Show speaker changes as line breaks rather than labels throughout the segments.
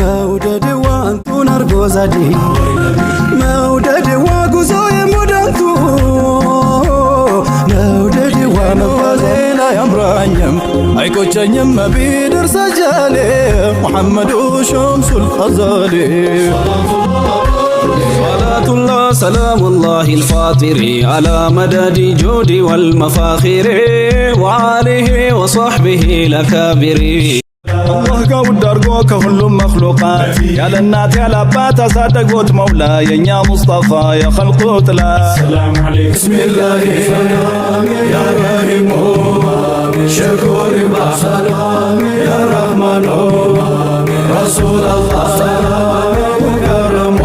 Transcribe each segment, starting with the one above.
مودد وانتون أرجوزادي مودد وجوزو يمودنتو مودد ومفازينا يمرانيم أيكوتشنيم ما بيدر سجالي محمد شمس الغزالي صلاة الله سلام الله الفاطر على مدد جودي والمفاخر وعليه وصحبه الأكابر الله قاود دارقو كهلو مخلوقات يا للنات يا لابات أصادقوت مولا يا مصطفى يا خلقو تلا السلام عليك بسم الله سلام يا رحيم شكور سلام يا رحمن رسول الله سلام مكرم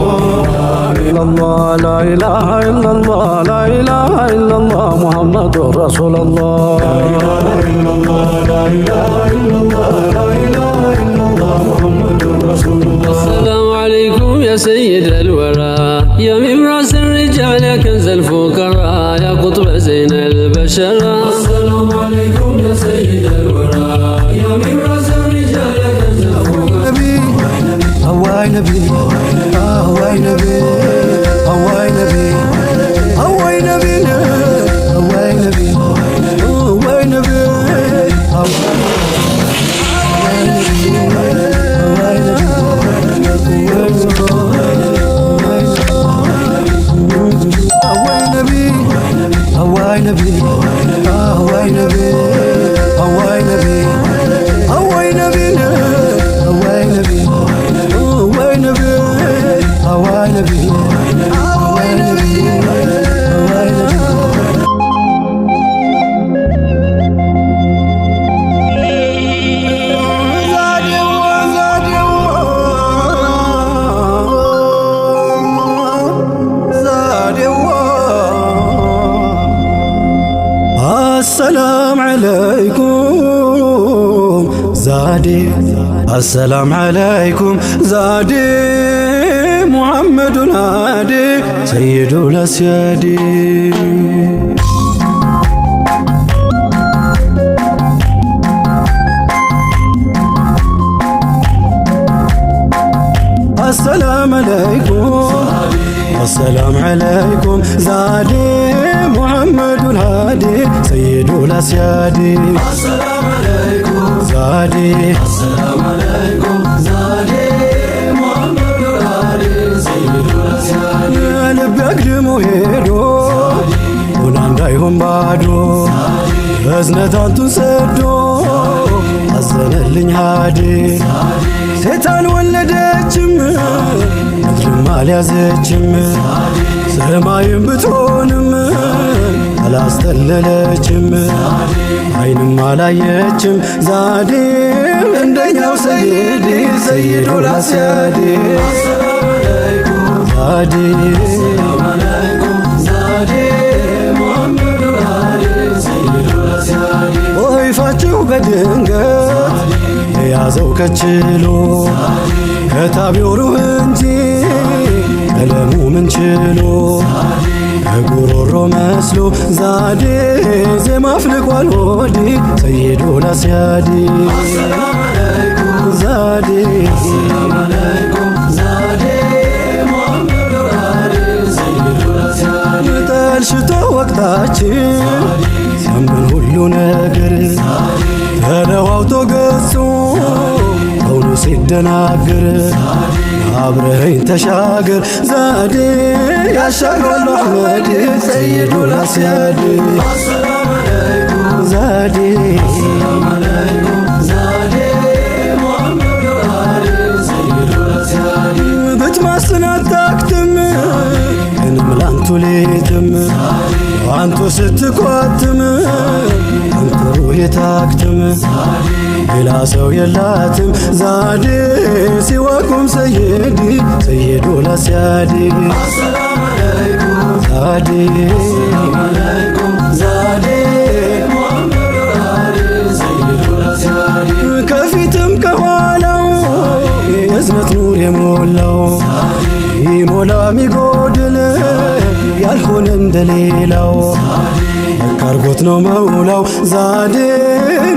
الله لا إله إلا الله لا إله إلا الله محمد رسول الله لا إله إلا الله لا إله إلا الله لا إله إلا الله محمد رسول الله
السلام عليكم يا سيد الورى يا مبراس الرجال يا كنز الفقراء يا قطب زين البشر السلام عليكم يا سيد الورى يا مبراس الرجال يا كنز الفقراء
نبي هواي نبي هواي نبي هواي نبي هواي نبي هواي نبي هواي نبي هواي نبي هواي نبي هواي نبي هواي نبي هواي نبي هواي نبي هواي نبي هواي السلام عليكم زادي السلام عليكم زادي محمد الهادي سيد الأسيادي السلام عليكم السلام عليكم زادي محمد الهادي سيد الأسيادي السلام عليكم زادي السلام عليكم زادي محمد الهادي سيد الأسيادي يا لب أقدمو هيدو وناندايهم بادو أزنتان تسدو أزنلኝ هادي ሴታን ወለደችም ምድርም አልያዘችም ሰማይም ብትሆንም አላስተለለችም አይንም አላየችም ዛዴ እንደኛው ሰይድ ሰይድ ወላሲያዴ ዛዴ ዛዴ ሙሐመድ ወላዲ ሰይድ ወላሲያዴ ወይፋችሁ በድንገት የያዘው ከችሎ ከታቢው ሩህ እንጂ ቀለሙ ምን ችሎ ከጉሮሮ መስሎ ዛዴ ዜማ አፍልቋል ሆዴ ሰይድ ወላሲያዴ ዛዴ ዛዴ ሙሐመድ ወላዲ ሰይድ ወላሲያዴ ጠልሽቶ ወቅታችን ሲያምር ሁሉ ነገር ተለዋውጦ ገጹ ከውኑ ሲደናገር አብረኸኝ ተሻገር ዛዴ ያሻግራል አሕመድ ሰይድ ወላሲያዴ ዛዴ ብትማስን አታክትም እንም ላንቱ ሌትም አንቱ ስትኳትም አንተ ሩህ የታክትም ሌላ ሰው የላትም ዛዴ ሲዋቁም ሰይዲ ሰይድ ወላሲያዴ ዛዴ ዛዴ ከፊትም ከኋላው የእዝነት ኑር የሞላው ይሞላ ሚጎድል ያልሆነ እንደሌላው ካርጎት ነው መውላው ዛዴ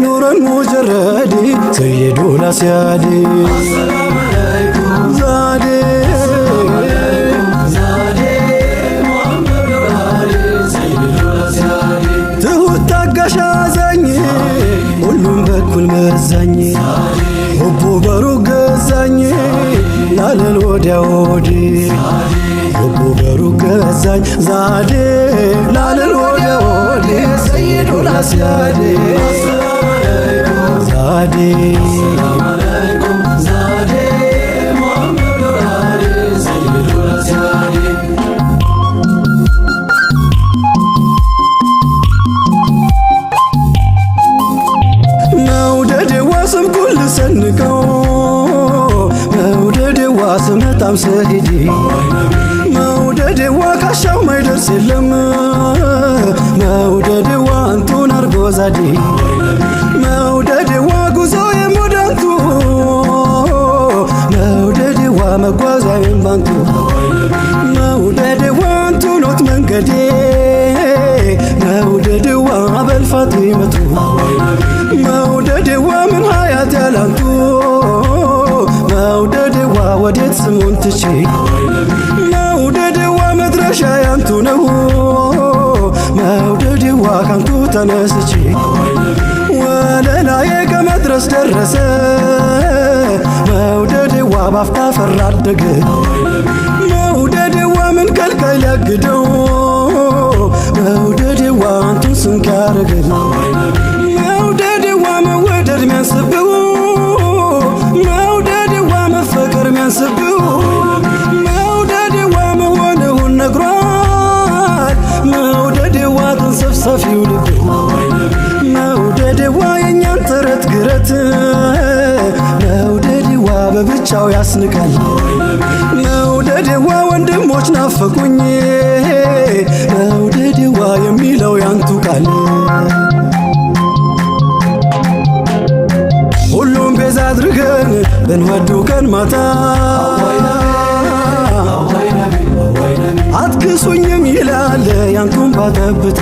ኑረን ሙጀረዲ ሰይድ ወላሲያዴ
ወዲያ ወዲህ ልቡ በሩቅ ገዛኝ ዛዴ ላልል ወዲያ ወዲህ ሰይዱል አስያዴ ዛዴ ሰንቀው መውደዴዋ ስመጣም ስሄድ መውደዴዋ ካሻው ማይደርስ የለም መውደዴዋ አንቱን አርጎ ዛዴ መውደዴዋ ጉዞ የሞዳንቱ መውደዴዋ መጓዛዬን ባንቱ መውደዴዋ አንቱኖት መንገዴ መውደዴዋ በልፋት ይመቱ መውደዴዋ ምን ሀያት ያላንቱ መውደዴዋ ወዴት ስሙን ትቼ መውደዴዋ መድረሻ ያንቱ ነው መውደዴዋ ካንቱ ተነስቼ ወለላዬ ከመድረስ ደረሰ መውደዴዋ ባፍታ ፈራ አደገ መውደዴዋ ምን ከልካይ ሊያግደው መውደዴዋ አንቱን ስንቅ ያረገኝ መውደዴዋ መወደድ ሚያንስብው መውደዴዋ መፈቀር ሚያንስብው መውደዴዋ መሆንሁን ነግሯል መውደዴዋ ተንሰፍሳፊው ልብ መውደዴዋ የኛን ተረት ግረት መውደዴዋ በብቻው ያስንቃል መውደዴዋ ወንድሞች ናፈቁኝ መውደዴዋ የሚለው ያንቱ ቃል ሁሉም ቤዛ አድርገን ብንወዱ ቀን ማታ አትክሱኝም ይላል ያንቱን ባጠብታ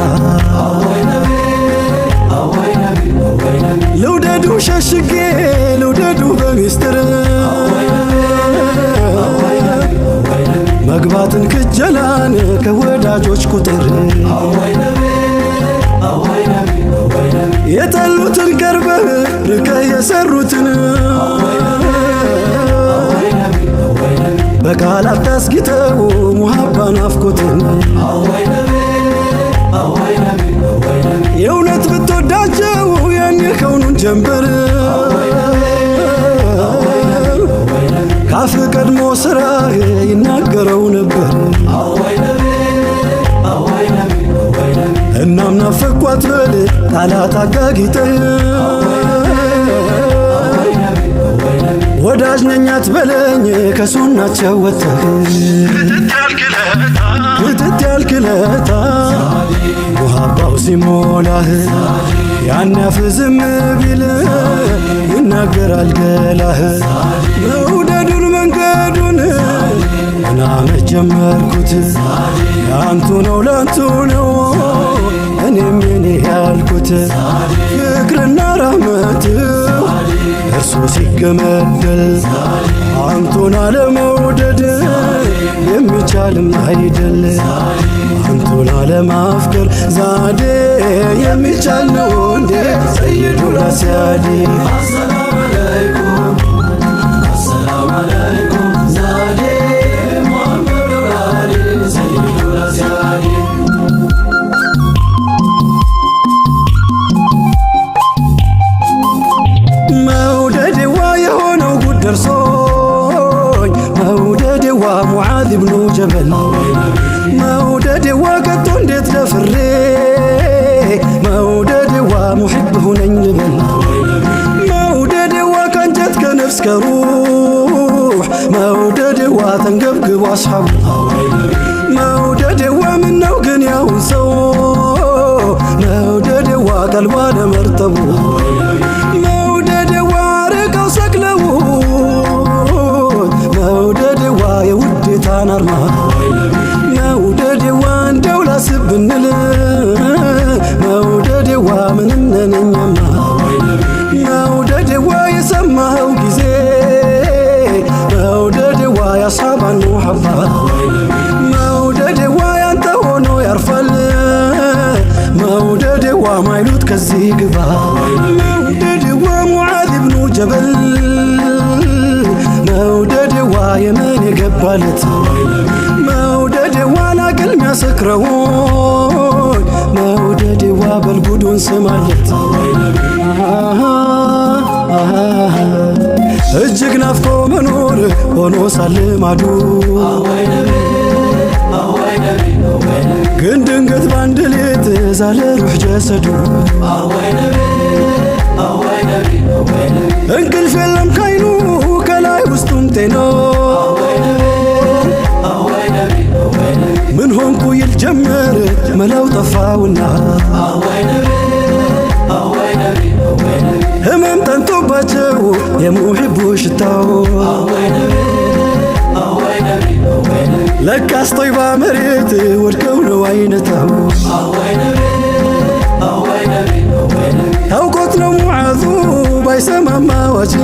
ልውደዱ ሸሽጌ ልውደዱ በሚስጥር መግባትን ክጀላን ከወዳጆች ቁጥር የጠሉትን ቀርበህ ርቀህ የሰሩትን በቃላት ታስጊጠው ሙሃባ ናፍቆትን የእውነት ብትወዳቸው ያኔ ከውኑን ጀንበር ካፍ ቀድሞ ስራ ይናገረው ነበር እናም ናፈኳት በል ቃላት አጋጊጠህ ወዳጅ ነኛት በለኝ ከሱናቸው ወጥተህ ክትት ያልክለታ ሙሃባው ሲሞላህ ያናፍ ዝም ቢል ይናገራል ገላህ መውደዱን መንገዱን እና መጀመርኩት ያንቱ ነው ላንቱ ነው እኔም የኔ ያልኩት ፍቅርና ራህመት እርሱ ሲገመደል አንቱን አለመውደድ የሚቻልም አይደል አንቱን አለማፍቀር ዛዴ የሚቻል ነው እንዴ ሰይዱል አስያዴ አሰላሙ አለይኩም አሰላሙ አለይኩም ዛዴ ሙሐመድ ወአሊ ሰይዱል አስያዴ መውደዴዋ የሆነው ጉድ ደርሶኝ መውደዴዋ ሙዓዝ ብኑ ጀበል መውደዴዋ ከቶ እንዴት ደፍሬ መውደዴዋ ሙሕብ ሁነኝ ልበል መውደዴዋ ከንጀት ከነፍስ ከሩሕ መውደዴዋ ተንገብግቦ አስሓቡ መውደዴዋ ምነው ግን ያውን ሰው መውደዴዋ ቀልቧ ለመርጠቡ መውደዴዋ ርቀው ሰቅለው መውደዴዋ የውዴታን አርማ መውደዴዋ እንደው ላስብ ብንል መውደዴዋ ምንም ነነኛማ መውደዴዋ የሰማኸው ጊዜ መውደዴዋ ያሳባን ሙሐባ መውደዴዋ ያንተ ሆኖ ያርፋል መውደዴዋ ማይሉት ከዚህ ግባ መውደዴዋ ሙዓዝ ብኑ ጀበል መውደዴዋ የመኔ የገባለት መውደድ ዋላ ግን ሚያሰክረው መውደድ ዋ በልጉዱን ስማለት እጅግ ናፍቆ መኖር ሆኖ ሳለ ማዱ ግን ድንገት ባንድ ሌት ዛለ ሩህ ጀሰዱ እንቅልፍ የለም ካይኑ ከላይ ውስጡም ጤና ምን ሆንኩ ይል ጀመር መላው ጠፋውና ህመም ጠንቶባቸው የሙሕቡ ሽታው ለካስ ጦይባ መሬት ወድቀው ነው አይነታው ታውቆት ነው ሙዓዙ ባይሰማማ ዋጂ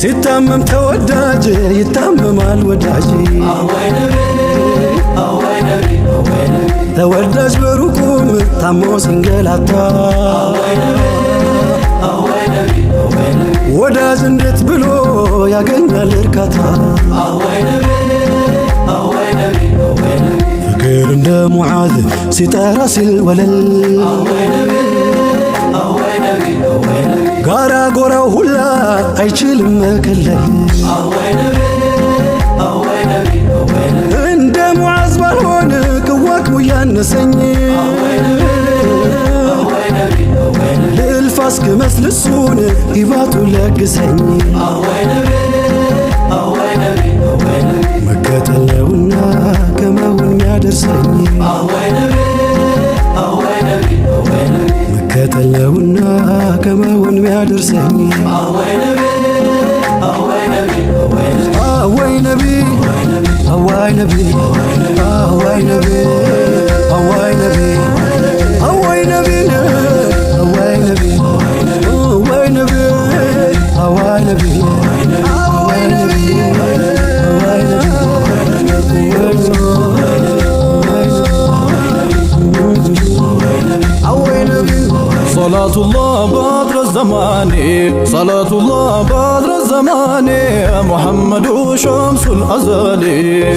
ሲታመም ተወዳጅ ይታመማል ወዳጅ ተወዳጅ በሩቁም ታሞ ሲንገላታ ወዳጅ እንዴት ብሎ ያገኛል እርካታ ፍቅር እንደ ሙዓዝ ሲጠራ ሲል ወለል ጋራ ጎራው ሁላ አይችልም መከለል እንደ ሙዓዝ ባልሆን ቅዋቅሙ ያነሰኝ ልልፋ እስክመስል እሱን ሂባቱ ለግሰኝ መከተል ነውና ከመሆን ሚያደርሰኝ መከተል ነውና ከመሆን ሚያደርሰኝ አወይ ነቢ አወይ ነቢ አወይ ነቢ አወይ ነቢ አወይ ነቢ አወይ ነቢ አወይ ነቢ አወይ ነቢ አወይ ነቢ
صلاة الله بدر الزمان صلاة الله بدر الزمان محمد شمس الأزلي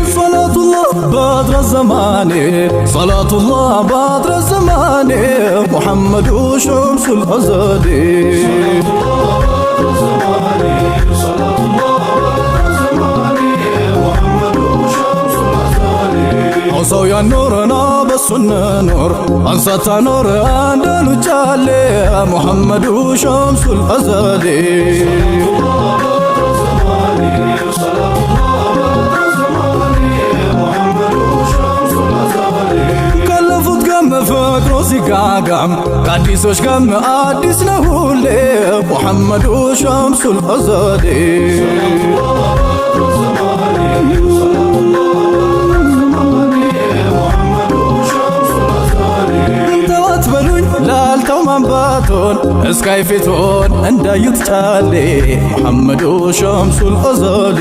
صلاة الله بدر الزمان صلاة الله بدر الزمان محمد شمس الأزلي ሰው ያኖረና በሱነ ኖር አንሳታ ኖር አንደኑ ቻለ ሙሐመዱ ሸምሱል አዘሊ ካለፉት ጋር ፍቅሩ ሲጋጋም ከአዲሶች ጋር አዲስ ነው ሁሌ ሙሐመዱ ሸምሱል አዘሊ ላልተው ማንባቶን እስካይ ፊቶን እንዳዩት ቻሌ ሙሐመዱ ሸምሱል አዘሊ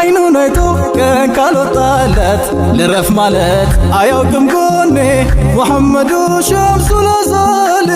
አይኑን አይቶ ቀን ካልወጣለት ልረፍ ማለት አያውቅም ጎኔ ሙሐመዱ ሸምሱል አዘሊ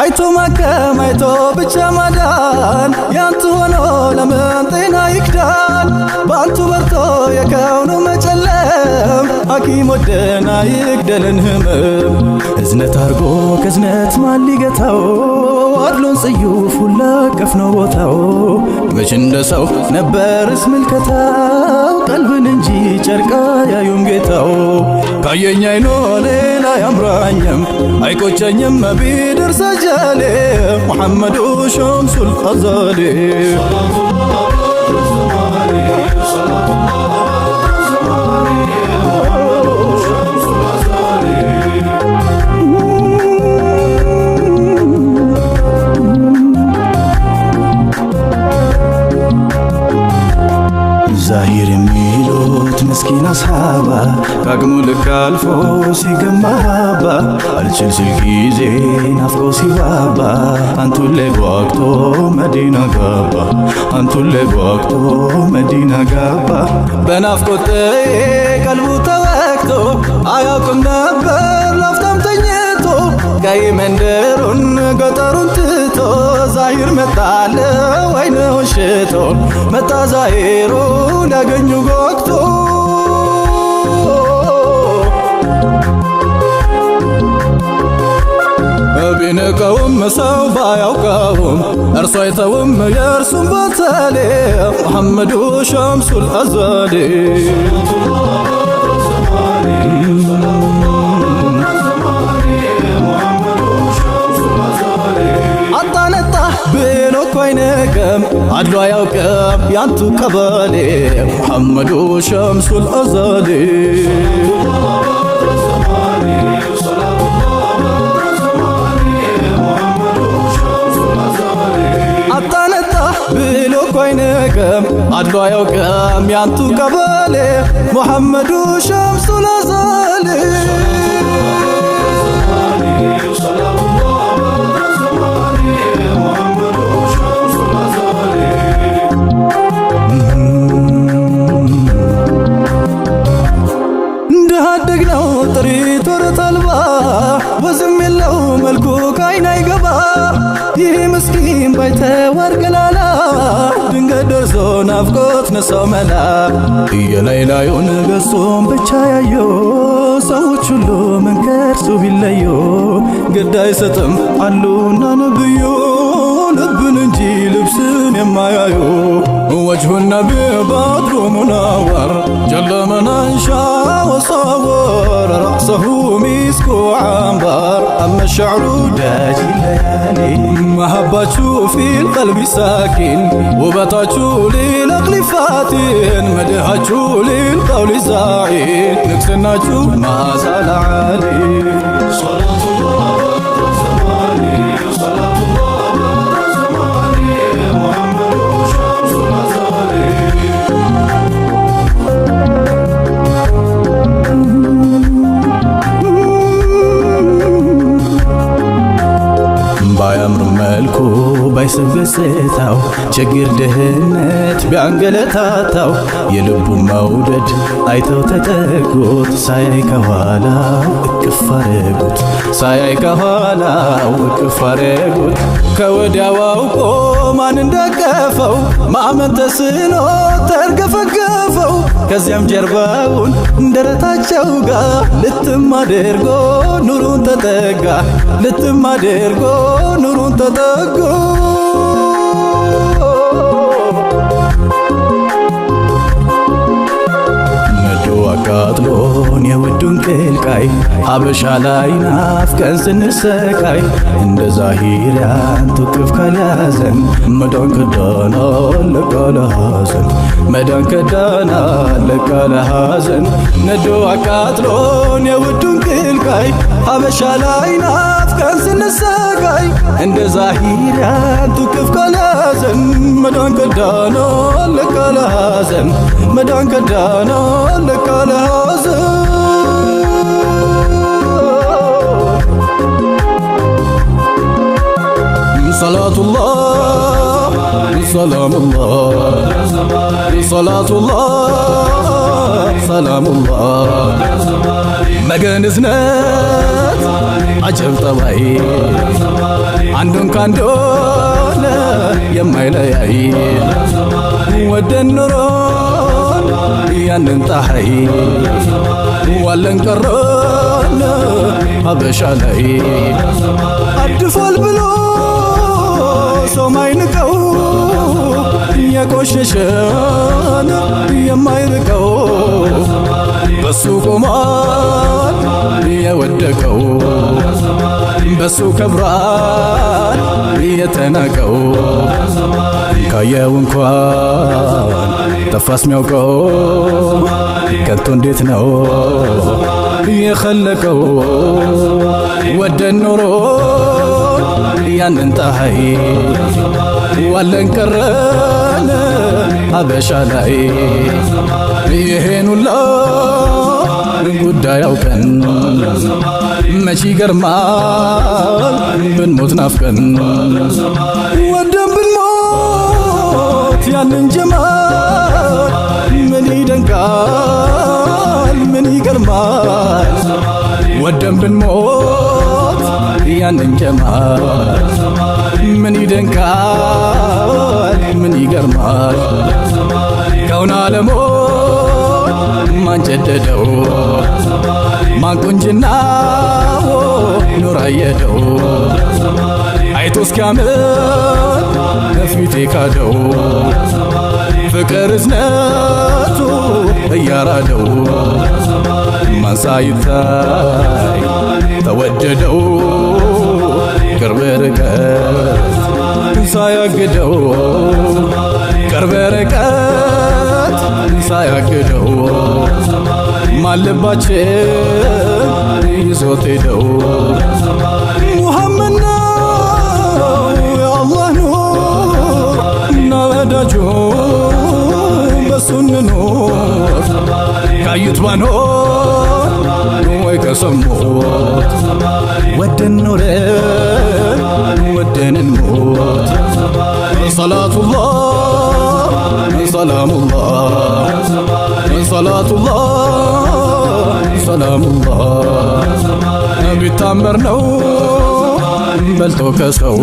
አይቶ ማከም አይቶ ብቻ ማዳን ያንቱ ሆኖ ለምን ጤና ይክዳን በአንቱ በርቶ የከውኑ መጨለም ሐኪም ወደና ይግደልን ህመም እዝነት አርጎ ከዝነት ማን ሊገታው አድሎን ጽዩፍ ሁላቀፍ ነው ቦታው መች እንደ ሰው ነበርስ ምልከታው ቀልብን እንጂ ጨርቃ ያዩም ጌታው ካየኝ አይኖ ሌላ ያምራኝም አይቆጨኝም ቢደርስ አጃሌ ሙሐመዱ ሸምሱል አዘሊ
ምስኪን አስሃባ ከአቅሙ ልክ አልፎ ሲገማባ አልችል ሲል ጊዜ ናፍቆ ሲባባ አንቱን ላይ ጓግቶ መዲና ገባ አንቱን ላይ ጓግቶ መዲና ገባ በናፍቆት ቀልቡ ተወግቶ አያውቅም ነበር ላፍታም ተኝቶ ቀይ መንደሩን ገጠሩን ትቶ ዛሂር መጣለ ወይነውን ሽቶ መጣ ዛሂሩ ሊያገኙ ጓግቶ ቢንቀውም ሰው ባያውቀውም እርሱ አይተውም የእርሱን ባተሌ ሙሐመዱ ሸምሱል አዛሌ አጣነጣ ብሎ እኮ አይነቅም አድሎ አያውቅም ያንቱ ቀበሌ ሙሐመዱ ሸምሱል አዛሌ አጣነጣ ብሎ እኮ አይነቅም አድሎ አያውቅም ያንቱ ቀበሌ ሙሐመዱ ሸምሱል አዛሌ እንደሃደግ ነው ጥሪት ወረት አልባ ወዝም የለው መልኩ ካይን አይገባ ይህ ምስኪን ባይተዋር ገላላ ድንገት ደርሶ ናፍቆት ነሳው መላ የላይላዩን ገጹን ብቻ ያየው ሰዎች ሁሉ መንከርሱ ቢለዩ ግድ አይሰጥም አሉና ነብዩ ልብን እንጂ ልብስን የማያዩ وجه النبي بدر منور جل من أنشا وصور رأسه مسك وعنبر أما الشعر داجي الليالي محبته في القلب ساكن وبطته للعقل فاتن مدحته للقول زاعين نكسناته ما زال عالي صلاة الله زماني صلاة الله زماني محمد شمس الأزهري ባያምር መልኩ ባይሰበሰታው ችግር ድህነት ቢያንገለታታው የልቡ መውደድ አይተው ተጠጉት ሳያይ ከኋላው እቅፍ አረጉት ሳያይ ከኋላው እቅፍ አረጉት ከወዲያው አውቆ ማን እንደቀፈው ማመን ተስኖ ተርገፈገፈው ከዚያም ጀርባውን ደረታቸው ጋር ልትም አድርጎ ኑሩን ተጠጋ ልትም አድርጎ ኑሩን ተጠጋ አቃጥሎን የውዱን ቅልቃይ ሀበሻ ላይ ናፍቀን ስንሰቃይ እንደ ዛሂር ያንቱ ቅፍ ካልያዘን መዳን ከዳና ለቃለ ሐዘን መዳን ከዳና ለቃለ ሐዘን ነዶ አቃጥሎን የውዱን ቅልቃይ ሀበሻ ላይ ናፍቀን ስንሰቃይ እንደ ዛሂር ያንቱ ቅፍ ካልያዘን መዳን ከዳና ለቃለ ሐዘን መዳን ከዳና ለቃለ ሐዘን صلاة الله سلام الله صلاة الله سلام الله مجان زنات عجب طبعي عندن كاندون يما يلاي ودن نورون ያንን ፀሐይ ዋለን ቀረን ሀበሻ ላይ አድፏል ብሎ ሰው ማይንቀው የቆሸሸን የማይርቀው በሱ ቆሟል የወደቀው በሱ ከብሯል የተናቀው ካየው እንኳን ጠፋስ ሚያውቀው ከቶ እንዴት ነው የኸለቀው ወደን ኖሮ ያንን ፀሐይ ዋለን ቀረን ሀበሻ ላይ
ይሄን ሁላ ጉዳይ አውቀን መች ይገርማል ብንሞት ናፍቀን ወደን ብንሞት ያንን ጀማል ምን ይደንቃል ምን ይገርማል ወደን ብንሞት ያንን ጀማል ምን ይደንቃል ምን ይገርማል ከውን ዓለሞት ማን ጀደደው ማን ቁንጅናው ኑር አየደው አይቶ እስኪያምር ፊቴ ካደው ፍቅር እዝነቱ እያራደው ማን ሳይታይ ተወደደው ቅርብ ርቀት ሳያግደው ቅርብ ርቀት ሳያግደው ማን ልባችን ይዞት ሄደው ሙሐመድ ነው የአላህ ኑር እና ወዳጁ በሱ እንኑር ካዩት ባኖር ወይ ከሰሙት ወደን ኖረን ወደን እንሞት ሰላቱላህ ሰላሙላህ ሰላቱላህ ሰላሙላህ ቢታመር ነው በልቶ ከሰው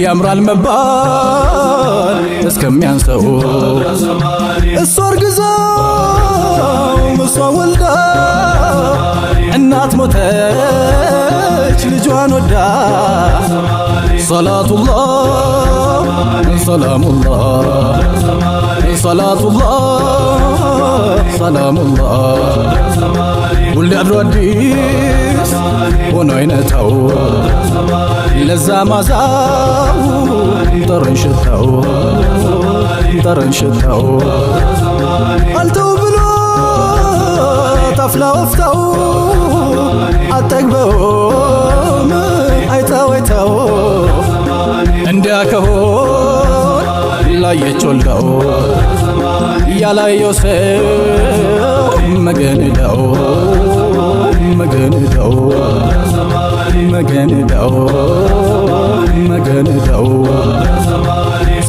ያምራል መባል እስከሚያንሰው እሷ አርግዛው እሷ ወልዳ እናት ሞተች ልጇን ወዳ ሰላቱላህ ሰላሙላህ ሰላቱላህ ሰላሙላህ ሁሌ አድሮ አዲስ ሆኖ አይነታው ለዛ ማዛው ጠረን ሽታው አልተው ብሎ ታፍላ ወፍታው አጠግበውም አይታው እንዲያ ከሆን ላየች ወልዳው ያላየው ሰው መገንዳው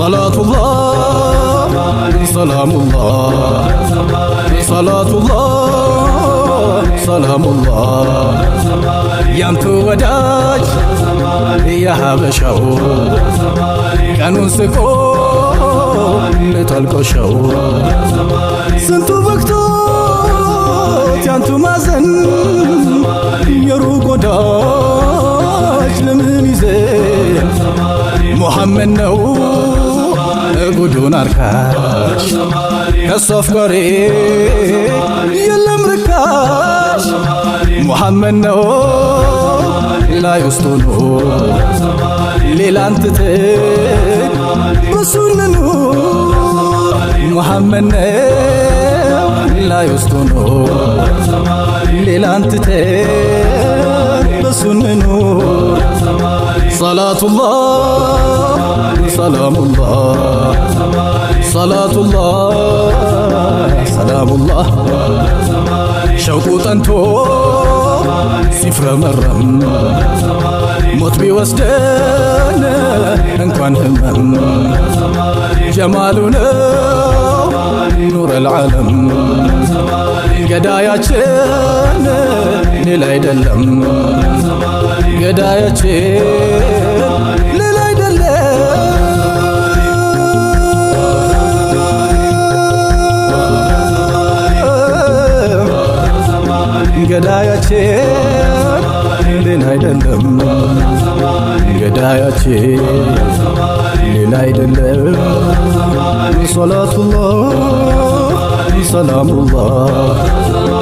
ሰላቱላህ ሰላሙላህ ሰላቱላህ ሰላሙላህ ያንቱ ወዳጅ የሀበሻው ቀኑን ስቆ ልተልቆሸው ስንቱ በክቶት ያንቱ ማዘን የሩቅ ወዳጅ ለምን ይዘን ሙሐመድ ነው ጉዱን አርካሽ ከሱ አፍቃሪ የለም ርካሽ ሙሐመድ ነው ላይ ውስጡ ነው ሌላን ትተን በሱ እንኑር ሙሐመድ ነው ላይ ውስጡ ነው ሌላን ትተን በሱ እንኑር ሰላቱላህ ሰላሙላህ ሰላቱላህ ሰላሙላህ ሸውቁ ጠንቶ ሲፍረመረም ሞት ቢወስደን እንኳን ህመም ጀማሉ ነው ኑር العالم ገዳያችን ሌላ አይደለም ገዳያችን ሌላ አይደለም ገዳያችን ሌላ አይደለም ገዳያችን ሌላ አይደለም ሰላቱላህ ሰላሙላህ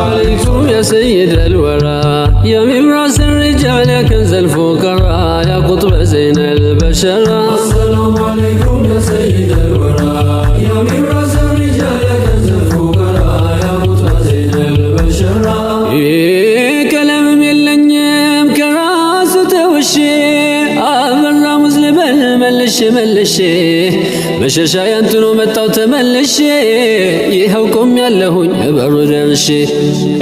عليكم يا سيد الورى يا مبراس الرجال يا كنز الفقراء يا قطب زين البشر السلام عليكم يا سيد الورى يا مبراس الرجال يا كنز الفقراء يا قطب زين البشر كلام يلنيم كراس توشي أمر مسلم ملش መልሼ መሸሻ ያንቱ ነው መጣው ተመልሼ ይኸው ቆም ያለሁኝ በሩ ደርሼ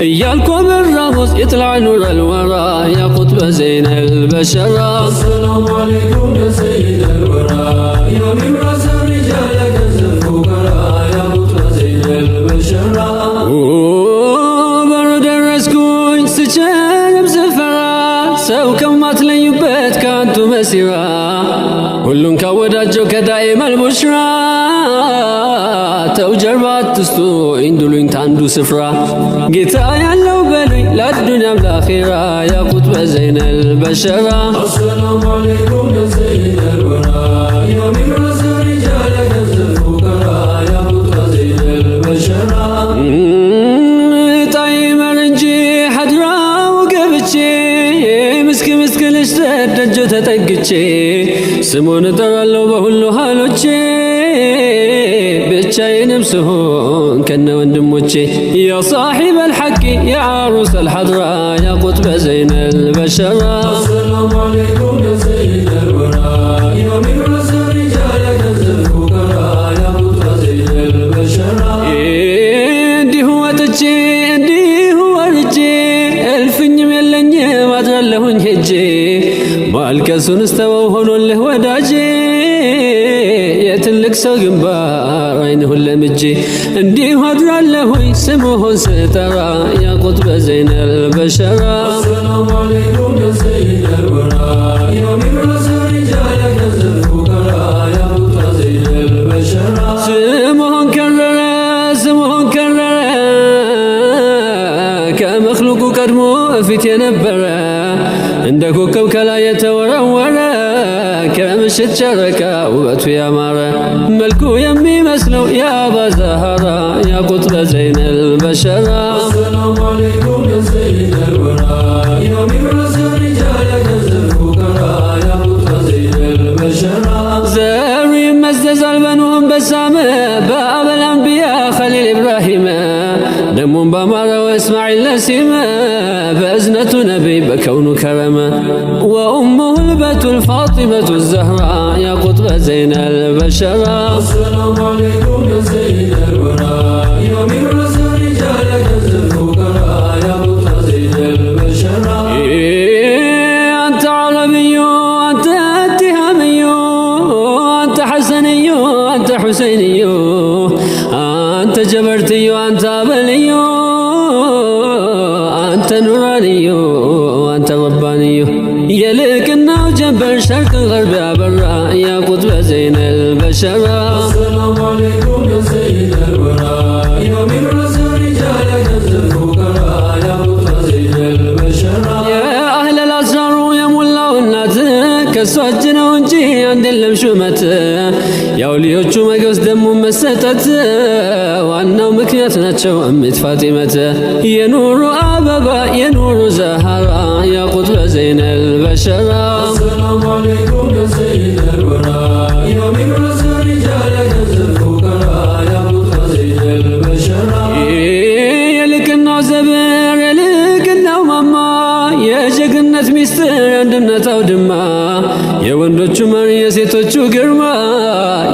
እያልኩ በራሁት يطلع نور الورى يا قطب زين البشرى السلام عليكم يا سيد الورى يا مبرز الرجال كنز الفقراء يا قطب زين البشرى برد الرزقون سجانب زفرا سو كما تليبت كانتو مسيرا كلن كوداجو كدائم البشرى تو جربات تستو اندلو انتاندو سفرا قيتا يالو بلي لا الدنيا بالاخرة يا قطب زين البشرة السلام عليكم يا سيد الورى يا مبرز الرجال كنز الفقراء يا قطب زين البشرة طيب رنجي حدرا وقبتشي مسك مسك لشتد دجو تتقتشي سمون ترالو بهلو حالوتشي بتشاين بسهون كنا وندموتشي يا صاحب الحق يا عروس الحضرة يا قطب زين البشرة السلام عليكم يا سيد الورى يا مبرز الرجال كنز الفقراء يا قطب زين البشرة عندي هو تجي عندي هو رجي الفن يلني ما تغلهن هجي مالكسون استوى هون له وداجي يتلك سو جنبار عينه لمجي عندي هدر له سموه سترى يا قطب زين البشرة السلام عليكم يا سيد الورى يا مبرز الرجال كنز الفقراء يا قطب زين البشرة سموه كرر سموه كرر كمخلوق قدمو فيت ينبره عندك كوكلا يتورور كمشت شركة وبت يا مارة ملكو يمي مسلو يا أبا زهرة يا قطب زين البشرة السلام عليكم يا سيد الورى يا مبرز الرجال كنز الفقراء يا قطب زين البشرة زاري مزز البنوهم بسامة باب الأنبياء خليل إبراهيم دمهم بمارة وإسماعيل نسيمة بأزنة نبي بكون كرمة وأمه البتول فاطمة الزهراء يا قطب زين البشرة السلام عليكم يا سيد الورى يا مبرز الرجال كنز الفقراء يا قطب زين البشرة أنت عربي أنت اتهامي أنت حسني أنت حسيني أنت جبرتي أنت بلي أنت نوراني أنت رباني يلكنا وجبر شرق الغرب برا يا قطب زين البشرة السلام عليكم يا سيد الورى يا مبرز الرجال كنز الفقراء يا قطب زين البشرة يا أهل الأسرار يا ملا والنات كسوجنا ونجي عند اللمشومة يا وليوቹ መገስ ደሙ መሰጠት ዋናው ምክንያት ናቸው እምት ፋጢመት የኑሩ አበባ የኑሩ ዘሃራ ያ ቁጥበ ዘይነ البشرة السلام عليكم يا سيد الورى يا مبرز الرجال كنز الفقراء يا قطب زين البشرة يلكنا زبر يلكنا ماما يا جنة مستر عندنا تودما يا ወንዶቹ መሪ የሴቶቹ ግርማ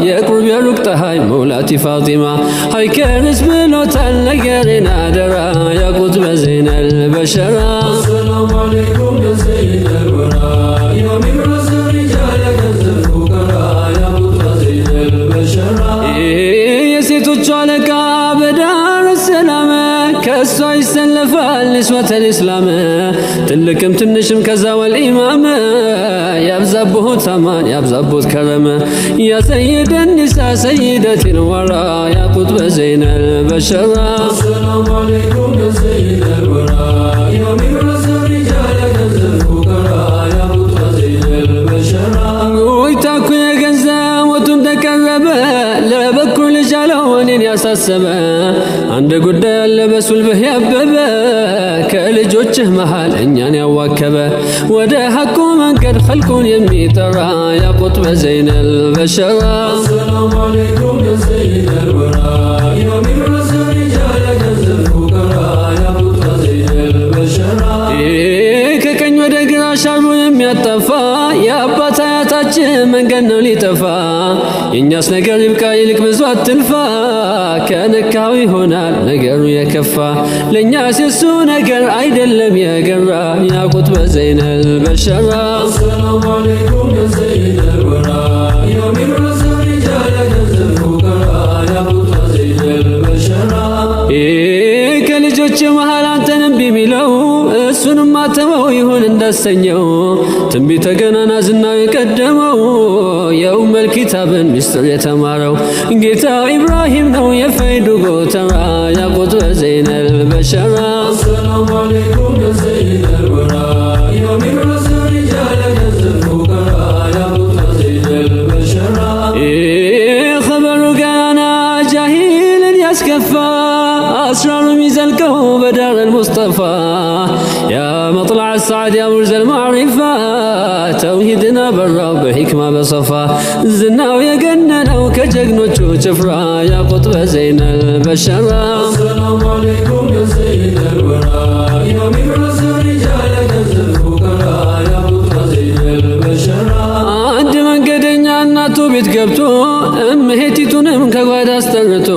የቁርብ የሩቅ ፀሐይ መውላቲ ፋጢማ ሀይከርስ ብሎታል ነገሬን አደራ ያ ቁጥበ ዘይነ البشرة السلام عليكم يا سيد الورى يا مبرز الرجال كنز الفقراء يا قطب زين البشرة የሴቶቹ አለቃ በዳር ሰላም ከሷ ይሰለፋል ንስወተ الإسلام ትልቅም ትንሽም ከዛ ወልኢማም ያብዛብሁ ታማን ያብዛቡት ከረመ ያ ሰይደ النساء سيدة الورى يا قطب زين البشرة السلام عليكم يا سيد الورى يا مبرز الرجال كنز الفقراء يا قطب زين البشرة ويتاكو يا جنزة وتم تكربة لبكر لجالونين يا ساسبة عند قد لبسوا البه يببة كالجوجه محال انيان يواكبة ودا حكو من قد خلقون يمي ترى يا قطب زين البشرة السلام عليكم يا سيد الورى يا مبرز الرجال كنز الفقراء يا قطب زين البشرة ككن ودا قرا شارو يمي الطفا يا أبا تاياتاج من قنو لي تفا የኛስ ነገር ይብቃ ይልቅ ብዙ አትልፋ ከነካው ይሆናል ነገሩ የከፋ ለኛስ የሱ ነገር አይደለም የገራ ያ ቁጥበ ዘይነል በሸራ ሰላም አለይኩም ያ ሰይደል ወራ ያ ሚራስ ሪጃል ገንዘብ ፉቀራ ያ ቁጥበ ዘይነል በሸራ ከልጆች መሃል አንተን እምቢ ሚለው እሱንም አተመው ይሁን እንዳሰኘው ትንቢተ ገናና ዝናው የቀደመው የኡመል ኪታብን ሚስጥር የተማረው ጌታው ኢብራሂም ነው የፈይዱ ጎተራ ያ ቁጥበ ዘይነል በሸራ ሰላም አለይኩም ያ ሰይደል ወራ ያ ሚራስ ሪጃል ገንዘብ ፉቀራ ያ ቁጥበ ዘይነል በሸራ ኸበሩ ገናና ጃሂልን ያስከፋ أسرار ميزلكه بدر المصطفى يا مطلع السعد يا برز المعرفة توحيدنا برا بحكمة بصفا زنا ويقننا وكجقنو تفرا يا قطب زين البشرة السلام عليكم يا سيد الورى يا مبرز رجال كنز الفقراء يا قطب زين البشرة عند من قدنيا الناتو بيتقبتو እምሄቲቱንም ከጓዳ አስጠርቶ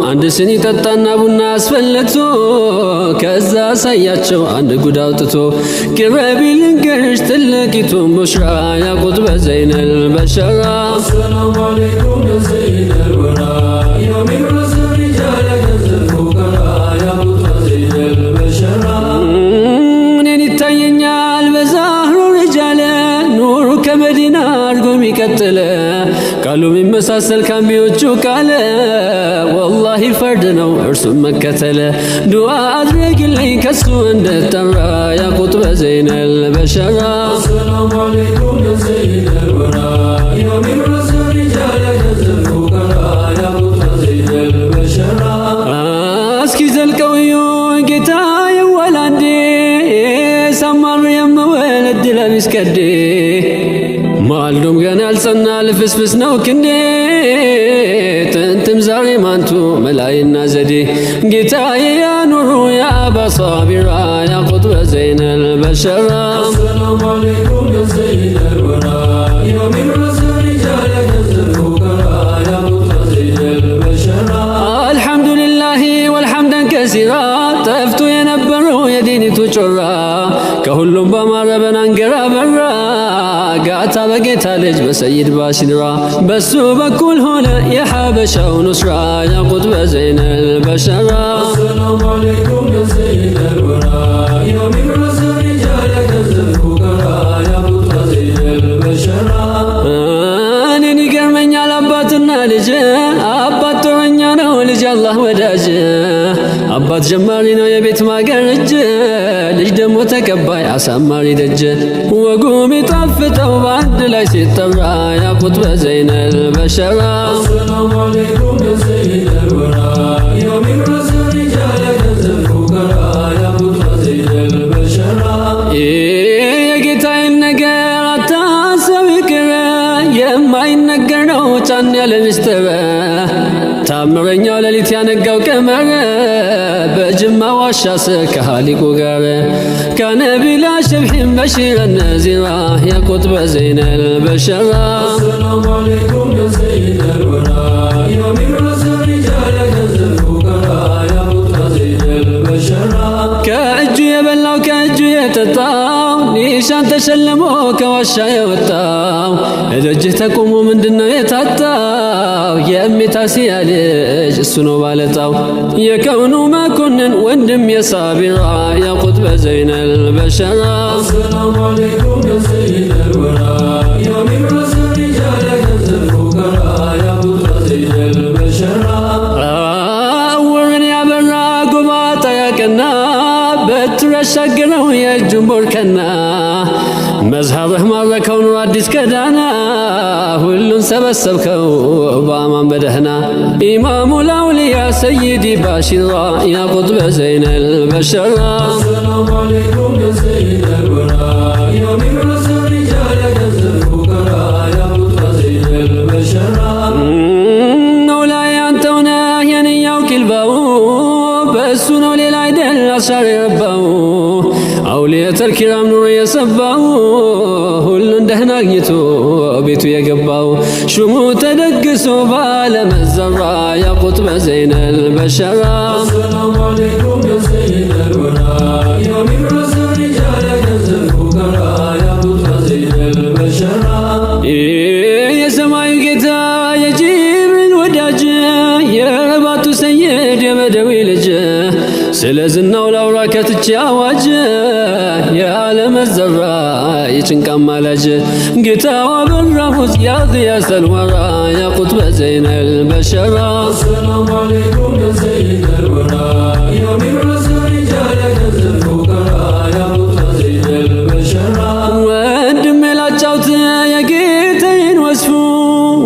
አንድ ስኒ ጠጣና ቡና አስፈለግቶ ከዛ ሳያቸው አንድ ጉድ አውጥቶ ቅረቢ ልንገርሽ ትልቂቱን ቡሽራ ያ ቁጥበ ዘይነል በሸራ ሰላም አለይኩም ያ ሰይደል ወራ ያ ሚራስ ሪጃል ገንዘብ ፉቀራ ያ ቁጥበ ዘይነል በሸራ እኔን ይታየኛል በዛህሩ ሪጃል ኑሩ ከመዲና አድርጎ የሚቀጥለ ቃሉ የሚመሳሰል ካምቢዎቹ ቃለ ወላሂ ፈርድ ነው እርሱም መከተለ ዱዓ አድርግልኝ ከሱ እንደተራ ያ ቁጥበ ዘይነል በሸራ ሰላም አለይኩም ያ ሰይደል ወራ ያ ሚራስ ሪጃል ገንዘብ ፉቀራ ያ ቁጥበ ዘይነል በሸራ እስኪ ዘልቀው ጌታ የወላንዴ ሰማር የመወለድ ለሚስከዴ ማልዶም ገና ያልጸና ልፍስፍስ ነው ክንዴ ጥንትም ዛሬ ማንቱ መላይና ዘዴ ጌታዬ ያኑሩ ያ አባ ሳቢራ ያ ቁጥበ ዘይነል በሸራ ሰላም አለይኩም ያ ሰይደል ወራ ያ ሚራስ ሪጃል ገንዘብ ፉቀራ ያ ቁጥበ ዘይነል በሸራ አልሐምዱሊላሂ ወልሐምደን ከሲራ ጠፍቶ የነበረው የዲኒቱ ጮራ ከሁሉም በማረበን አንገራ በራ ጋታ በጌታ ልጅ በሰይድ ባሲድራ በሱ በኩል ሆነ የሐበሻው ኑስራ ያ ቁጥበ ዘይነል በሸራ ሰላም አለይኩም ያ ሰይደል ወራ ያ ሚራስ ሪጃል ገንዘብ ፉቀራ ያ ቁጥበ ዘይነል በሸራ እኔን ይገርመኛል አባትና ልጅ አባት ጦረኛ ነው ልጅ አላህ ወዳጅ አባት ጀማሪ ነው የቤት ማገር እጅ ልጅ ደግሞ ተቀባይ አሳማሪ ደጅ ወጉ ሚጣፍጠው በአንድ ላይ ሲጠራ ያ ቁጥበ ዘይነል በሸራ ሰላም አለይኩም ያ ሰይደል ወራ ያ ሚራስ ሪጃል ገንዘብ ፉቀራ ያ ቁጥበ ዘይነል በሸራ የጌታዬን ነገር አታሰብ ይቅር የማይነገር ነው ጫን ያለ ምስጢር ታምረኛው ሌሊት ያነጋው ቀመር በጅማ ዋሻ ስር ከሃሊቁ ጋር ካነ ቢላ ሸብሒን በሺረ ነዚራ ያ ቁጥበ ዘይነል በሸራ ሰላም አለይኩም ያ ሰይደል ወራ ያ ሚራስ ሪጃል ገንዘብ ፉቀራ ያ ቁጥበ ዘይነል በሸራ ከእጁ የበላው ከእጁ የጠጣው ኒሻን ተሸልሞ ከዋሻ የወጣው እደጅህ ተቆሞ ምንድነው የታጣው የሚታሲያ ልጅ እሱ ነው ባለጣው የከውኑ መኮንን ወንድም የሳቢራ ያ ቁጥበ ዘይነል በሸራ ሰላም አለይኩም ያ ሰይደል ወራ ያ ሚራስ ሪጃል ገንዘብ ፉቀራ ያ ቁጥበ ዘይነል በሸራ እውርን ያበራ ጎባጣ ያቀና በትር ያሻገረው የእጁን ቦርከና መዝሀብህ ማረከው ኑር አዲስ ከዳና ሁሉን ሰበሰብከው በአማን በደህና ኢማሙ ላውሊያ ሰይዲ ባሺራ ያ ቁጥበ ዘይነል በሸራ ሰላም አለይኩም ያ ሰይደል ወራ ያ ሚራስ ሪጃል ገንዘብ ፉቀራ ያ ቁጥበ ዘይነል በሸራ ኖላይ አንተው ነህ የንያው ኪልባው በእሱ ነው ሌላ አይደል አሻር የረባው አውሊየተል ኪራም ኑር የሰባው ሁሉን ደህና አግኝቶ ቤቱ የገባው ሹሙ تدقسوا بعالم الذرة يا قطب زين البشرة. السلام عليكم يا سيد الورى يا مبرز الرجال كنز الفقراء يا قطب زين البشرة. يا سماي قتا يا جبريل وداج يا باتو سيد يا بدوي لج سلازنا ولا وراكت تشاوج يا عالم الذرة يشنك مالج قتا وبالرفض يا غياث الورى يا قطب زين البشرة. السلام عليكم يا سيد الورى يا مبرز الرجال كنز الفقراء يا قطب زين البشرة. وندم لاچاوت يا ጌታዬን ወስፉ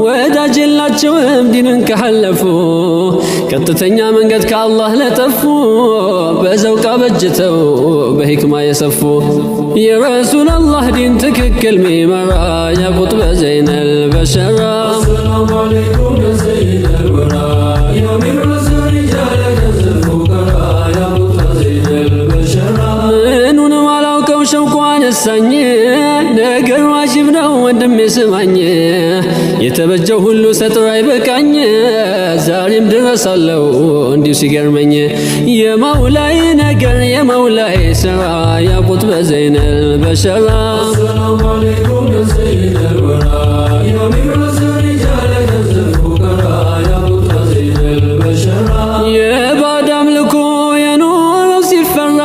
ወዳጅ የላቸውም ዲንን ከሐለፉ ቀጥተኛ መንገድ ከአላህ ለጠፉ በዘውቃ በጅተው በሂክማ የሰፉ የረሱል አላህ ዲን ትክክል ሚመራ ያ ቁጥበ ዘይን አልበሸራ። ሰላም አለይኩም ያ ሰይድ አልወራ ያ ሚብረዝ ሪጃል ከንዝ الفقራ ያ ቁጥበ ዘይን አልበሸራ። ምኑንም አላውቀው ሸውቋ ነሳኝ ነገር ዋጅብ ነው ወንድሜ ስማኝ የተበጀው ሁሉ ሰጥሮ አይበቃኝ ዛሬም ድረሳለው እንዲሁ ሲገርመኝ የመውላይ ነገር የመውላይ ስራ ያ ቁጥበ ዘይን አልበሸራ። ሰላም አለይኩም ያ ሰይድ አልወራ ያ ሚብረዝ ሪጃል ከንዝ الفقራ ያ ቁጥበ ዘይን አልበሸራ። የባዕድ አምልኮ የኖረው ሲፈራ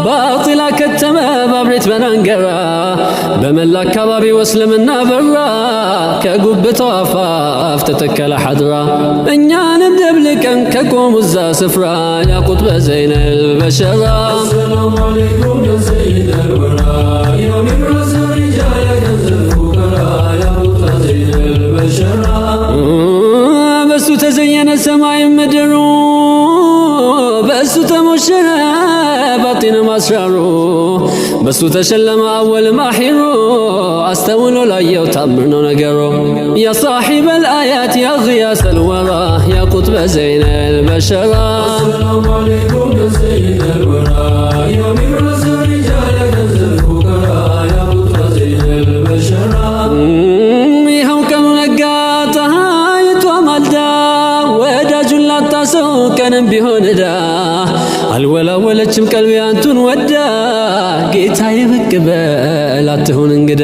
ባጢላ ከተመ ባብሬት በናንገራ በመላ አካባቢ ወስልምና በራ ከጉብታው አፋፍ ተተከለ ሐድራ እኛንም ደብልቀን ከቆሙ እዛ ስፍራ ያ ቁጥበ ዘይን አልበሸራ። ሰላም አለይኩም ያ ሰይድ አልወራ ያ ሚብረዝ ሪጃል ከንዝ الفقራ ያ ቁጥበ ዘይን አልበሸራ። በሱ ተዘየነ ሰማይ ምድሩ በሱ ተሞሸረ ባጢን ማስራሩ በሱ ተሸለመ አወል ማሒሩ አስተውሎ ላየው ታምር ነው ነገሩ ያ صاحب الآيات يا غياث الورى يا قطب زين البشرة. السلام عليكم يا سيد الورى يا مبرز الرجال كنز الفقراء يا قطب زين البشرة. ይኸው ቀኑ ነጋ ፀሐይቷ ማልዳ ወዳጁን ላጣ ሰው ቀንም ቢሆን ዳ አልወላወለችም ቀልቤ አንቱን ወዳ ጌታዬ ብቅ በል አትሁን እንግዳ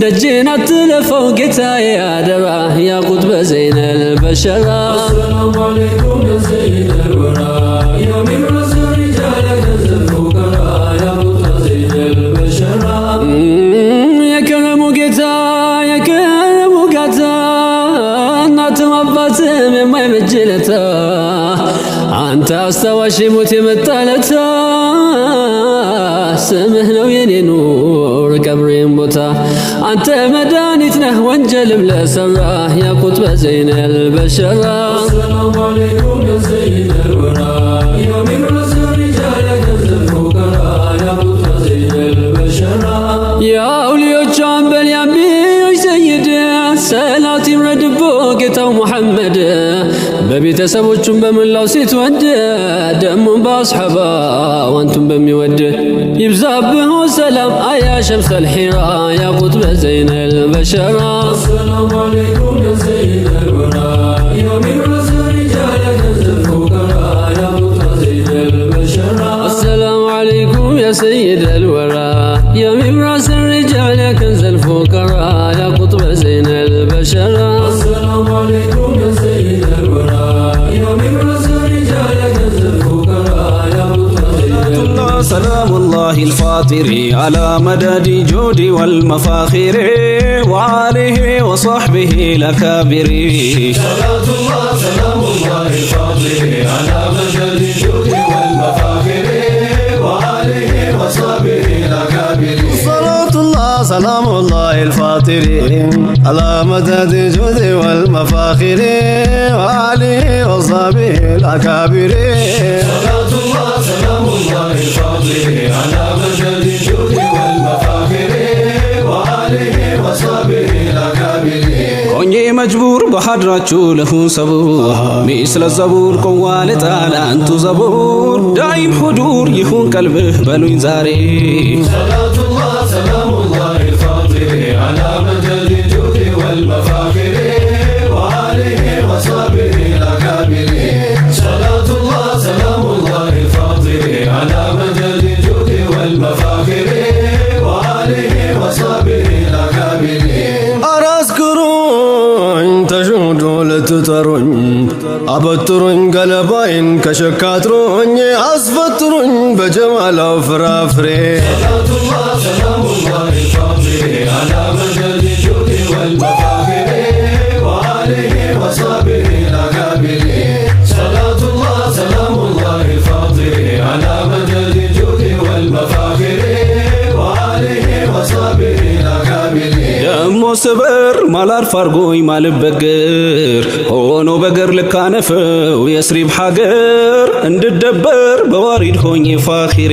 ደጄን አትለፈው ጌታዬ አደራ ያ ቁጥበ ዘይን አልበሸራ። ሰላም አለይኩም ያ ሰይድ አልወራ ያ ሚብረዝ ሪጃል ከንዝ الفقራ ያ ቁጥበ ዘይን አልበሸራ። የከረሙ ጌታ የከረሙ ጋታ እናትም አባትም የማይበጅለታ አንተ አስታዋሽ ሞት የመጣለታ ስምህ ነው የኔ ኑር ቀብሬም ቦታ አንተ መድኃኒት ነህ ወንጀልም ለሰራ ያ ቁጥበ ዘይን አልበሸራ። ሰላም አለይኩም ያ ሰይድ አልወራ ያ ሚብረዝ ሪጃል ከንዝ الفقራ ያ ቁጥበ ዘይን አልበሸራ። የአውሊዮቹ አንበል የአንቢዮች ሰይድ ሰላት ይውረድቦ ጌታው ሙሐመድ በቤተሰቦቹም በመላው ሲትወድ ደሙን በአስሐባ ዋንቱም በሚወድ ይብዛብህ ሰላም አያ ሸምሰል ሒራ ያ ቁጥበ ዘይን አልበሸራ። ሰላም አለይኩም ያ ሰይድ አልወራ ያ ሚብረዝ ሪጃል ከንዝ الفقራ ያ ቁጥበ ዘይን አልበሸራ። السلام عليكم يا سيد الورى يا مبرز الرجال كنز الفقرا يا قطب زين البشرة. السلام عليكم يا سيد الورى يا مبرز الرجال كنز الفقرا يا قطب زين البشرة.
سلام الله الفاطر على مدد جود والمفاخر وآله وصحبه الأكابر.
صلاة الله سلام الله الفاطر على مدد جود والمفاخر وآله وصحبه الأكابر.
صلاة الله سلام الله الفاطر على مدد جود والمفاخر وآله وصحبه الأكابر.
صلاة الله سلام الله الفاطر على مدد جود والمفاخر وآله وصحبه الأكابر.
ሆኜ መጅቡር በሐድራችሁ ለሁን ሰቡር ሚስለ ዘቡር ቆዋለ ጣል አንቱ ዘቡር ዳይም ሁዱር ይሁን ቀልብህ በሉኝ ዛሬ።
صلاة الله سلام الله الفاطر على مدد الجود والمفاخر
ልትጠሩኝ አበጥሩኝ ገለባይን ከሸካትሮኝ አስፈጥሩኝ በጀማላው ፍራፍሬ
ደሞ ስበር ማላርፍ አርጎኝ ማልበግር ሆኖ በገር ልካነፈው የስሪብ ሀገር እንድደበር በዋሪድ ሆኜ ፋኺሪ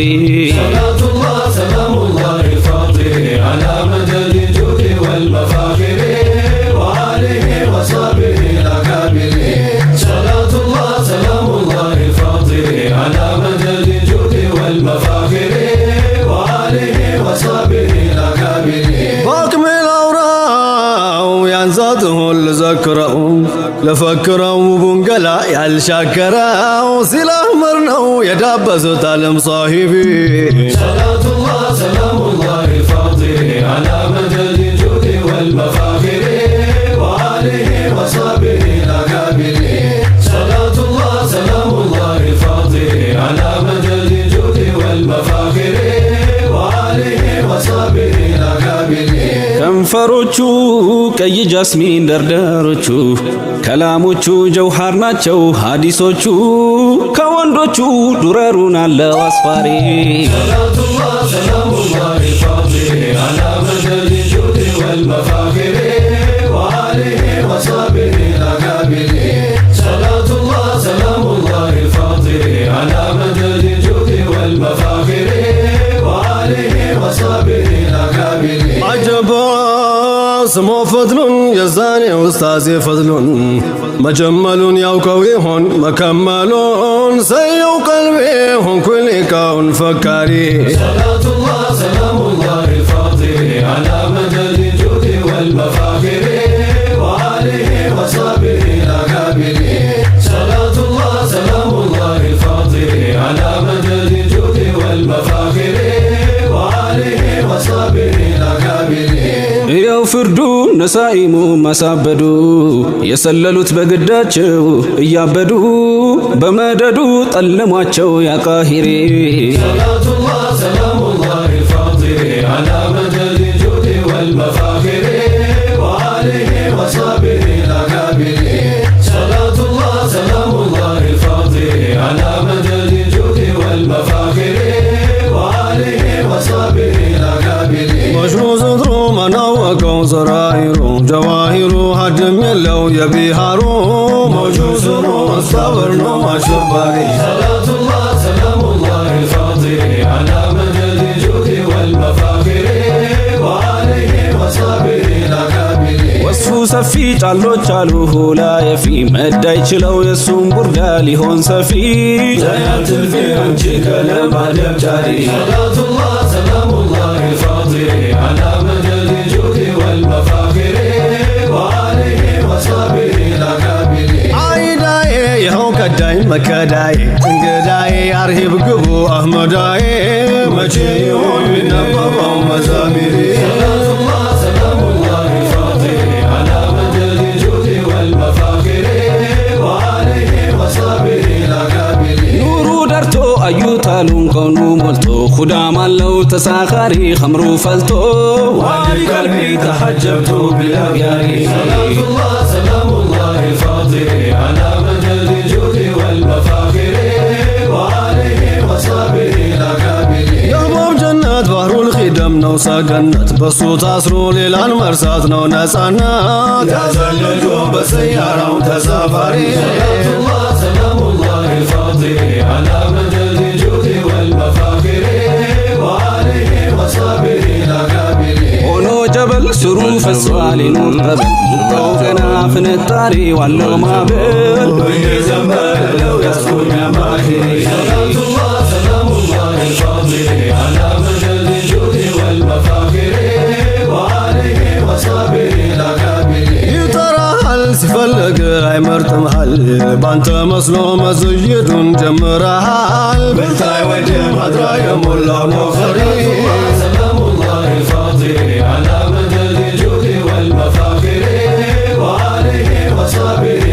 ያንዛትሁን ልዘክረው ለፈክረው ቡንገላ ያልሻከረው ሲላህመር ነው የዳበሱት ዓለም صاحቢ ሰላቱላህ ሰላሙላህ ፋጢሪ አላ መደድ ጁድ ወልመፋኺሪ ወአሊሂ ወሰህቢሂ ለካቢሪ ሰላቱላህ ሰላሙላህ ፋጢሪ አላ መደድ ጁድ ወልመፋኺሪ ወአሊሂ ወሰህቢሂ ለካቢሪ ከንፈሮቹ ቀይ ጃስሚን ደርደሮቹ ከላሞቹ ጀውሃር ናቸው ሐዲሶቹ ከወንዶቹ ዱረሩን አለው አስፋሪ ሰላቱላህ ሰላሙላህ ፋጢሪ አላ መደድ ጁድ ወልመፋኺሪ ወአሊሂ ወሰህቢሂ ለካቢሪ ሰላቱላህ ሰላሙላህ ፋጢሪ አላ መደድ ጁድ ወልመፋኺሪ ወአሊሂ ወሰህቢሂ ለካቢሪ አጀባ ስሞ ፈድሉን የዛኔ ኡስታዜ ፈድሉን መጀመሉን ያውቀው ይሆን መከመሉን ሰየው ቀልቤ ሆንኩ ሊቃውን ፈካሪ ሰላቱላህ ሰላሙላህ ፋጢሪ አላ መደድ ጁድ ወልመፋኺሪ ወአሊሂ ወሰህቢሂ ለካቢሪ ሰላቱላህ ሰላሙላህ ፋጢሪ አላ መደድ ጁድ ወልመፋኺሪ ወአሊሂ ወሰህቢሂ ለካቢሪ ያው ፍርዱ ነሳኢሙ ማሳበዱ የሰለሉት በግዳቸው እያበዱ በመደዱ ጠለሟቸው ያቃሂሪ ሰላቱላህ ሰላሙላህ ፋጢሪ አላ መደድ ጁድ ወልመፋኺሪ ወአሊሂ ወሰህቢሂ ለካቢሪ ሰላቱላህ ሰላሙላህ ፋጢሪ አላ መደድ ጁድ ወልመፋኺሪ ወአሊሂ ወሰህቢሂ ለካቢሪ መሽሩ መናወቀው ዘራኢሩ ጀዋሂሩ ሀድም የለው የቢሃሩ መውጁዝሩ መስተብር ነው አሸባሪ ሰላቱላህ ሰላሙላህ ፋጢሪ አላ መደድ ጁድ ወልመፋኺሪ ወአሊሂ ወሰህቢሂ ለካቢሪ ወስፉ ሰፊ ጫሎች አሉ ሁላ የፊ መዳ ይችለው የሱም ቡርዳ ሊሆን ሰፊ ዘያትልፊ አንቺ ከለም አደብጫሪ ሰላቱላህ ሰላሙላህ ፋጢሪ አላ መደድ ጁድ ወልመፋኺሪ ወአሊሂ ወሰህቢሂ ለካቢሪ አይዳዬ ይኸው ከዳኝ መከዳዬ እንግዳዬ አርሂብ ግቡ አህመዳዬ መቼ ይሆን ሚነበበው መዛሚሪ ሰላቱላህ ሰላሙላህ ፋጢሪ አላ መደድ ጁድ ወልመፋኺሪ ወአሊሂ ወሰህቢሂ ለካቢሪ ኑሩ ደርቶ አዩታሉን ከኑ ሞልቶ ኹዳም አለው ተሳኻሪ ኸምሩ ፈልቶ ዋዲ ቀልቢ ተሐጀብቱ ቢልአግያሪ ሰላቱላህ ሰላሙላህ ፋጢሪ አላ መደድ ጁድ ወልመፋኺሪ ወአሊሂ ወሰህቢሂ ለካቢሪ የህባብ ጀነት ባህሩል ኺደም ነው ሰገነት በሱ ታስሮ ሌላን መርሳት ነው ነጻነት ያዘልጆ በሰያራው ተሳፋሪ ሰላቱላህ ሰላሙላህ ፋጢሪ አላ መደድ ጁድ ወልመፋኺሪ ወአሊሂ ወሰህቢሂ ለካቢሪ ሆኖ ጀበል ስሩ ፈሷል ኑር ጠበል ሙቀው ገና ፍንጣሪ ዋለው ማበል ዘንበለው ያስኩኛ ማሂሪ ሰላቱላህ ሰላሙላህ ፋጢሪ አላ መደድ ጁድ ወልመፋኺሪ ወአሊሂ ወሰህቢሂ ለካቢሪ ይጠራሃል ሲፈልግ አይመርጥምሃል ባንተ መስሎ መስጅዱን ጀምረሃል ብልታይ ወደ ማድራ የሞላው ነው ፈሪ ሰላሙላህ ፋጢሪ አላ መደድ ጁድ ወልመፋኺሪ ወአሊሂ ወሰህቢሂ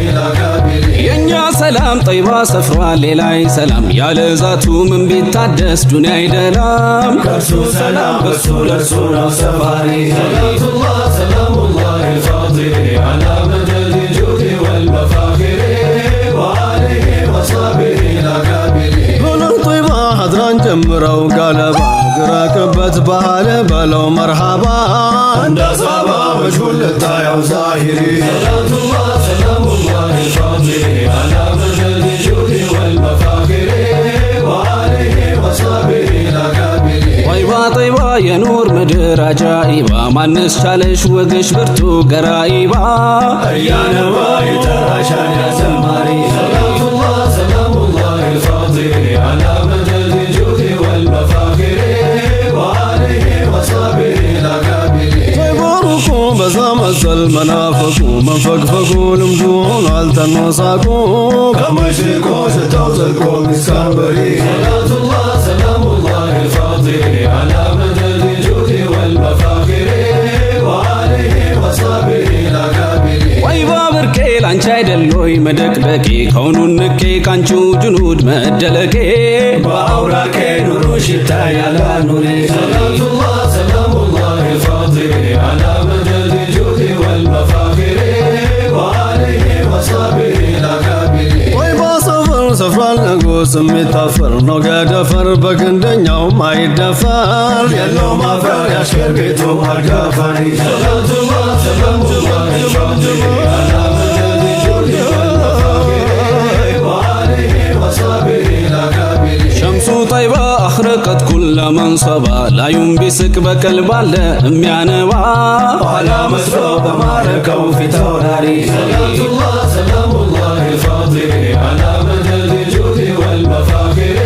ሰላም ጠይባ ሰፍሯል ሌላይ ሰላም ያለ ዛቱ ምን ቢታደስ ዱንያ አይደላም
ከእርሱ ሰላም በሱ ለእርሱ ነው ሰፋሪ ሰላቱላህ ሰላሙላህ الفاضل على مدد الجود والمفاخر وآله وصحبه الأكابر
بلو طيبة حضران جمرو قالبا قراكبت بحال بلو مرحبا
عند أصحابه مجهول الطايع ظاهري صلاة الله سلام الله الفاضل على مدد الجود والمفاخر وآله وصحبه الأكابر
طيبة የኑር ምድር አጃኢባ ማንስ ቻለሽ ወግሽ ብርቱ ገራኢባ
أيانما يتراشان يا زماري صلاة الله سلام الله الفاضل على مدد الجود والمفاخر وآله وصحبه الأكابر
طيباركو بزا مزل منافقو منفقفقو لمدون التنوساكو
كمشركو ستوزلكو مسكابري صلاة الله سلام الله الفاضل على مدد الجود والمفاخر وآله وصحبه الأكابر
ወይባ ብርቄ ላንቺ አይደሎይ መደቅደቄ ከውኑን ንቄ ካንቹ ጅኑድ መደለቄ
በአውራቄ ኑሩ ሽታ ያለ ኑሪ صلاة الله سلام الله الفاضل على مدد الجود والمفاخر وآله وصحبه الأكابر
طيبة سفر سفران نقوس متفر نوغا دفر بكندنياو ما يدفر
يلو ما فر يشكر بيتو الغفاري صلاة الله سلام الله الفاضل على مدد الجود والمفاخر وآله وصحبه الأكابر
ሸምሱ ጠይባ አኽረቀት ኩለ መንሰባ ላዩም ቢስቅ በቀልብ አለ የሚያነባ
ኋላ መስሎ በማረከው ፊት ተወራሪ صلاة الله سلام الله الفاضل على مدد الجود والمفاخر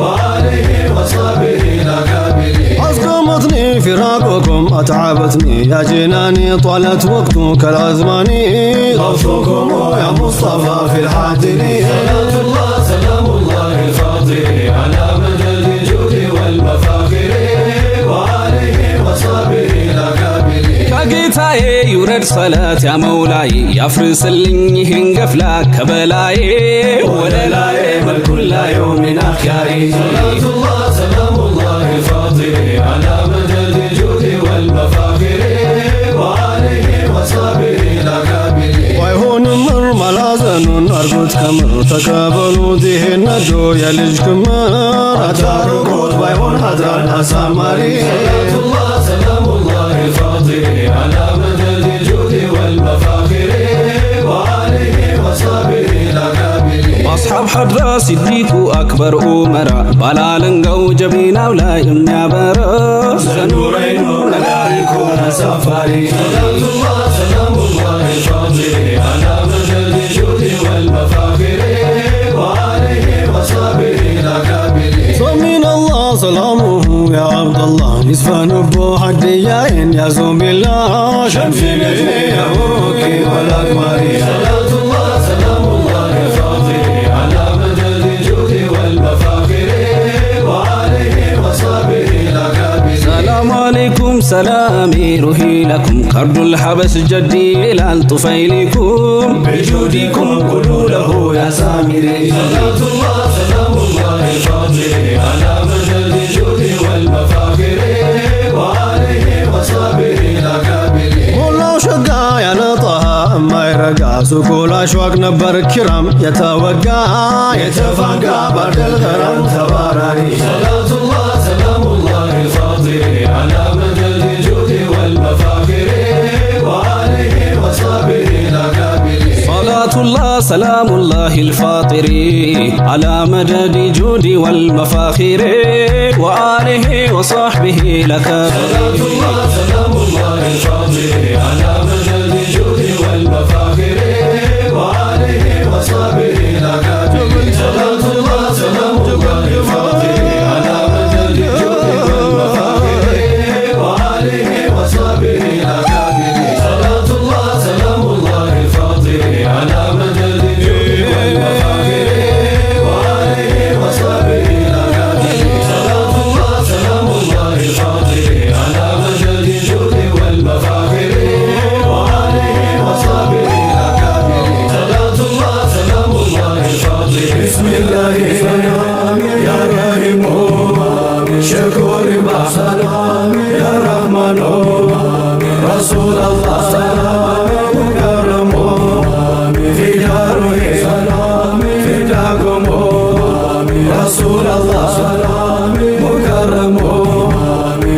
وآله وصحبه الأكابر
أسقمتني فراقكم أتعبتني يا جناني طالت وقت كالأزماني
غوثكم يا مصطفى في الحاضرين صلاة الله سلام الله الفاضل على مدد الجود والمفاخر وآله وصحبه الأكابر
ከጌታዬ ይውረድ ሰላት ያ መውላዬ ያፍርስልኝ ይህን ገፍላ ከበላዬ
ወደ ላይ ملك لا يوم أخياري صلاة الله سلام الله الفاضل على مدد الجود والمفاخر وآله وصحبه الأكابر
ويهون مر ملازنون أرجوت كمر تقابلوا ذه النجو يلج كمر
أتاركوت ويهون حضران أسامري صلاة الله سلام الله الفاضل على مدد الجود والمفاخر وآله وصحبه الأكابر
أصحاب حضرة صديق أكبر أمرا ባላለንጋው ጀቢናው ላይ የሚያበራ
زنورين ملائكون سفاري صلاة الله سلام الله الفاضل على مدد الجود والمفاخر وآله وصحبه الأكابر
من الله سلامه يا عبد الله يسفن بو حديين يا زوم الله
شمس نجمي يا مروكي والأقماري صلاة الله سلام الله الفاضل على مدد الجود والمفاخر وآله وصحبه الأكابر
ሰላም አለይኩም ሰላሚ ሩሂ ለኩም ከርዱል ሐበስ ጀዲ ይላል ጡፈይሊኩም
بجودكم قولوا له يا سامري صلاة الله سلام الله الفاضل على مدد الجود والمفاخر وآله وصحبه الأكابر
ሞላው ሸጋ ያነጣሃ የማይረጋ ሱቁ ላሽዋቅ ነበር ኪራም የተወጋ
የተፋጋ ባርደል ተራም ተባራሪ صلاة الله سلام الله الفاضل على مدد الجود والمفاخر وآله وصحبه الأكابر
صلاتullah سلامullah الفاطر على مدد جود والمفاخر وآله وصحبه لك
صلاة الله سلام الله الفاضل على مدد الجود والمفاخر وآله وصحبه الأكابر صلاة الله سلام الله الفاضل على مدد الجود والمفاخر وآله وصحبه الأكابر صلاة الله سلام الله الفاضل على مدد الجود والمفاخر وآله وصحبه الأكابر صلاة الله سلام الله الفاضل على مدد الجود والمفاخر روحي سلامي فداكم رسول الله سلامي مكرم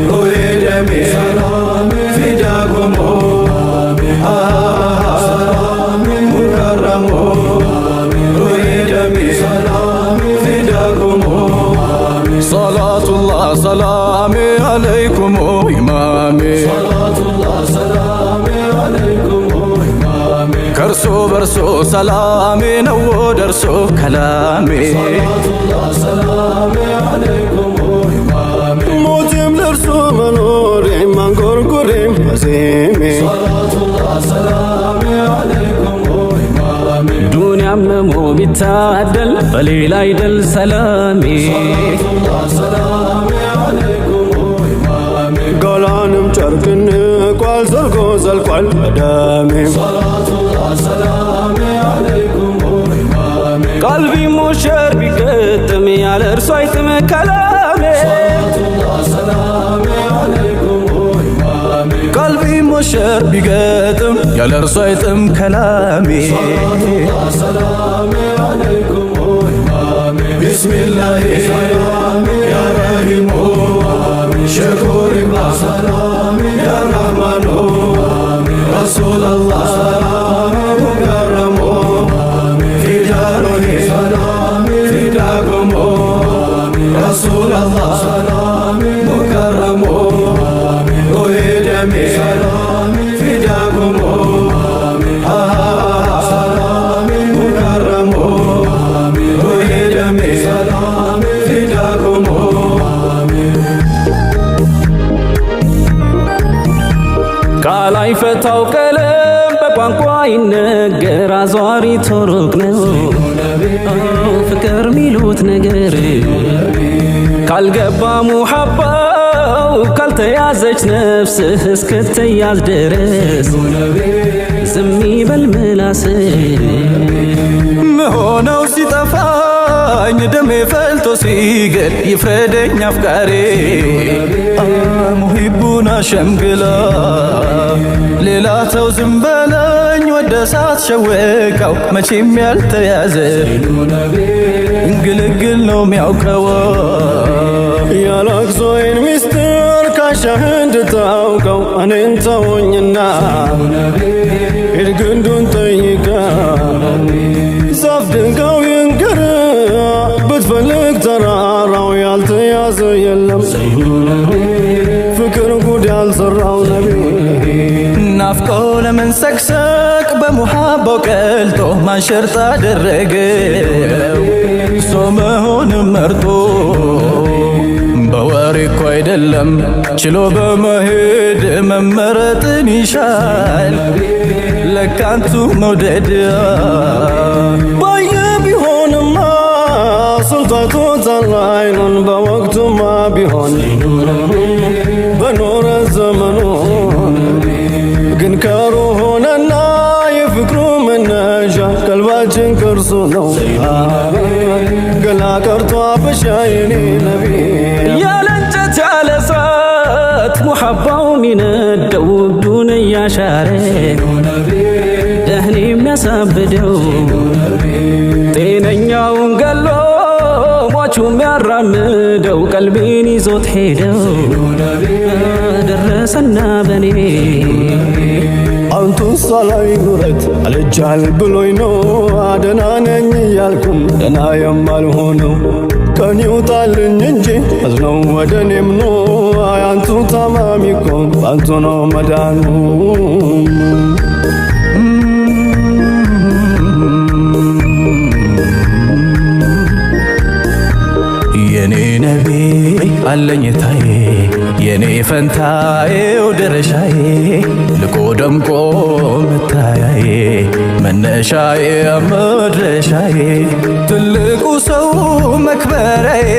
روحي دمي سلامي فداكم سلامي مكرم روحي دمي سلامي فداكم
صلاة الله سلامي عليكم إمامي
صلاة الله سلامي عليكم إمامي
كرسو برسو سلامي نو درسو كلامي
صلاة الله سلامي عليكم إمامي
موتم لرسو منوري من قرقري مزيمي
صلاة الله سلامي عليكم إمامي
دنيا ممو بتعدل فليل عيدل سلامي
صلاة الله سلامي عليكم إمامي
قالانم جركن قال زلقو زلقال مدامي
صلاة الله سلامي عليكم إمامي
قلبي مشر بقدم على رسويتم كلامي
صلاة الله سلامي عليكم إمامي
قلبي مشر بقدم يا لرصيتم كلامي
الله سلامي عليكم إمامي بسم الله سلامي يا رحيم شكور ما سلامي يا رحمن رسول الله سلامي مكرم في داره سلامي في داكم رسول الله سلامي مكرم روحي دمي سلامي في داكم سلامي مكرم روحي دمي سلامي في داكم
ቃል አይፈታው ቀለም በቋንቋ ይነገር አዟሪ ቱሩቅ ነው ፍቅር ሚሉት ነገር ካልገባ ሙሐባው ካልተያዘች ነፍስህ እስክትያዝ ድረስ ዝም ይበል ምላስህ
መሆነው ሲጠፋኝ ደሜ ፈልቶ ሲገል ይፍረደኝ አፍቃሬ ሙሂቡን አሸምግላ ሌላ ተው ዝም በለኝ ወደ ሳት ሸወቀው መቼም ያልተያዘ እንግልግል ነው ሚያውቀው
ያላቅሶዬን ሚስጥር ካሻህ እንድታውቀው እኔን ተወኝና ሂድ ግንዱን ጠይቃ ዛፍ ድንጋዩ ይንገር ብትፈልግ ተራራው ያልተያዘ የለም ፍቅር ጉድ ያልሰራው ነቢ
ናፍቆ ለመንሰቅሰቅ በሙሐባው ቀልጦ ማንሸርጥ አደረገው ሰው መሆንም መርጦ በወሬ እኮ አይደለም ችሎ በመሄድ መመረጥን ይሻል ለካንቱ መውደድ
ባየ ቢሆንማ ስልጣቱ ተላይኑን በወቅቱማ ቢሆን በኖረ ዘመኑን ግን ከሩህ ሆነና የፍቅሩ መነሻ ቀልባችን ቅርሱ ነው ገላ ቀርቶ አበሻየኔ ነቢ
ያለ እንጨት ያለ እሳት ሙሐባው ሚነደው ውዱን እያሻረ ደህን የሚያሳብደው ጤነኛውን ገሎ ሟቹ የሚያራምደው ቀልቤን ይዞት ሄደው ደረሰና በኔ
አንቱን ሳላይ ኑረት አልጃል ብሎኝ ነው አደና ነኝ እያልኩም ደና የማልሆነው ቀን ይውጣልኝ እንጂ አዝነው ወደ እኔም ኖ አያንቱ ታማሚ እኮ አንቱ ነው መዳኑ
የኔ ነቢ አለኝታዬ የኔ ፈንታዬው ደረሻዬ ልቆ ደምቆ መታያዬ መነሻዬ መድረሻዬ ትልቁ ሰው መክበሪያዬ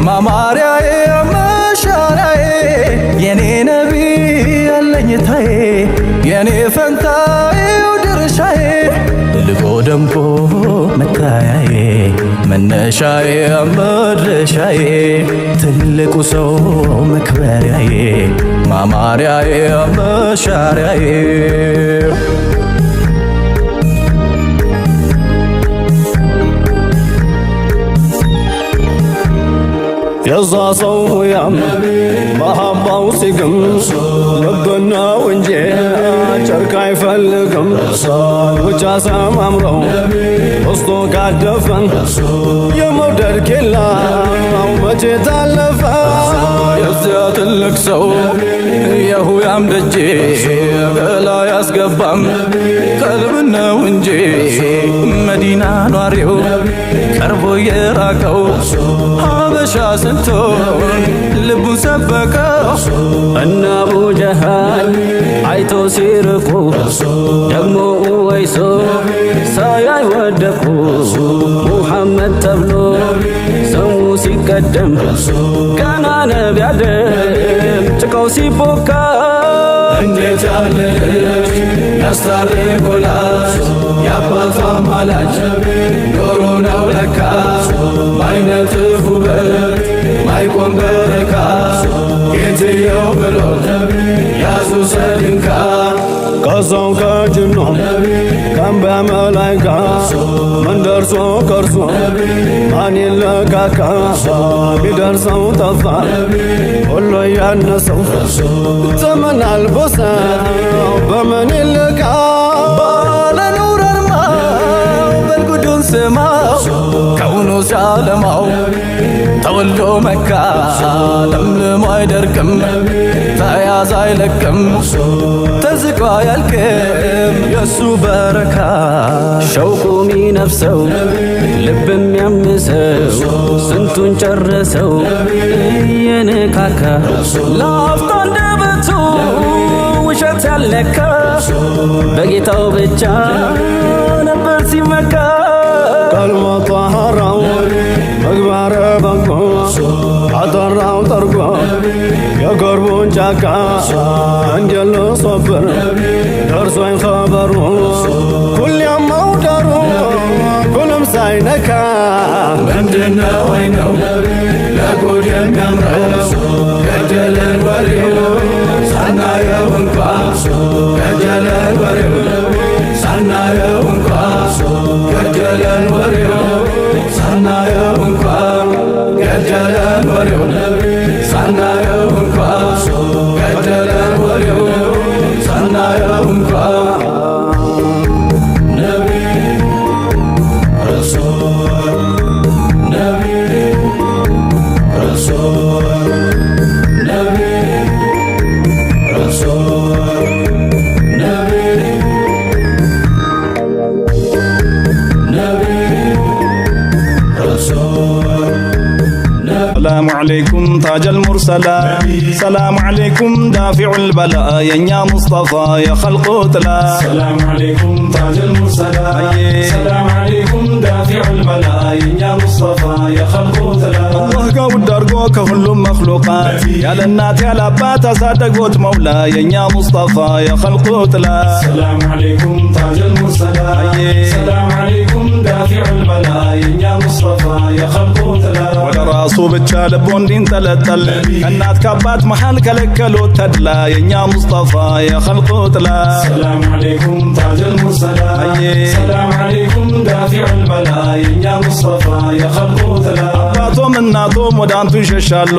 ማማሪያዬ መሻሪያዬ የኔ ነቢ አለኝታዬ የኔ ፈንታዬው ደረሻዬ ልቆ ደምቆ መታያዬ መነሻዬ መድረሻዬ ትልቁ ሰው መክበሪያዬ ማማሪያዬ መሻሪያዬ
የዛ ሰው ያም መሃባው ሲግም ልብናው እንጂ ጨርቅ አይፈልግም ብቻ ሰማምረው ውስጡ ካደፈን የመውደድ ኬላው መቼ ታለፈ
የዚያ ትልቅ ሰው የሁያም ደጄ ገላ ያስገባም ቀልብ ነው እንጂ መዲና ኗሪው ቀርቦ የራቀው ሀበሻ ስንቶን ልቡን ሰበቀው
እነ አቡ ጀሃል አይቶ ሲርቁ ደግሞ ወይሶ ሳያይ ወደቁ ሙሐመድ ተብሎ ስሙ ሲቀደም ገና ነቢ አደም ጭቃው ሲቦካ
እንዴት ያለ ያስታርቁናል የአባቷ አማላጅ ኖሮ ነው ለካ በአይነት ውበት ማይቆም በረካ ጌትየው ብሎ ያዙ ሰድንካ
ከሰው ከጅኖ ቀን በመላይካ ምን ደርሶ ቀርሶ ማን ይለካካ ቢደርሰው ጠፋ ሁሉ ያነሰው ዘመን አልቦሰው በምን ይለካ
ባለኑር አርማው በልጉዱን ስማው ከውኑ ሲያለማው ተወልዶ መካ ለምልሞ አይደርቅም ተያዝ አይለቅም ተዝቆ አያልቅም የሱ በረካ
ሸውቁ ሚነፍሰው ልብ የሚያምሰው ስንቱን ጨረሰው እየነካካ ለአፍታ አንደበቱ ውሸት ያልነካ በጌታው ብቻ ነበር ሲመካ
ቀልቦ ጧሃራው ምግባረ በጎ አጠራው ጠርጎ የጎርቡን ጫካ እንጀሎ ሶብር ደርሶኝ ኸበሩ ኩልያም መውደሩ ኩልም ሳይነካ
ምንድነው አይነው ለጉድ የሚያምረው ገደለን ወሬው ሳናየው እንኳ ገደለን ወሬው ሳናየው እንኳ ገደለን ወሬው ሳናየው እንኳ ገደለን ወሬው ሳናየው እንኳ ገደለን ወሬው ሳናየው እንኳ ነቢ ረሱል ነቢ ረሱል ነቢ ረሱል ነቢ ነቢ ረሱል
ሰላሙ ዓለይኩም ታጀል ሙርሰላት ሰላሙ ዓለይኩም ዳፊዑል በላእ የኛ ሙስጠፋ የኸልቁ ጥላ
ሰላም ዓለይኩም ታጀል ሙርሰላት ሰላም ዓለይኩም ዳፊዑል በላእ የኛ ሙስጠፋ የኸልቁ ጥላ
አላህ ጋር ውድ አድርጎ ከሁሉም መኽሉቃት ያለ እናት ያለ አባት አሳደጎት መውላ የኛ ሙስጠፋ የኸልቁ ጥላ
ሰላም ዓለይኩም ታጀል ሙርሰላት ሰላም ዓለይኩም ዳፊዑል በላእ የኛ ሙስጠፋ የኸልቁ ጥላ
ወደ ራሱ ብቻ ልቦ እንዲንጠለጠል ከእናት ከአባት መሃል ከለከሎት ተድላ የኛ ሙስጠፋ የኸልቁ ጥላ
ሰላም ዓለይኩም ታጀል ሙርሰላት ሰላም ዓለይኩም ዳፊዑል በላእ የኛ ሙስጠፋ የኸልቁ ጥላ
አባቶም እናቶም ወደ አንቱ ይሸሻሉ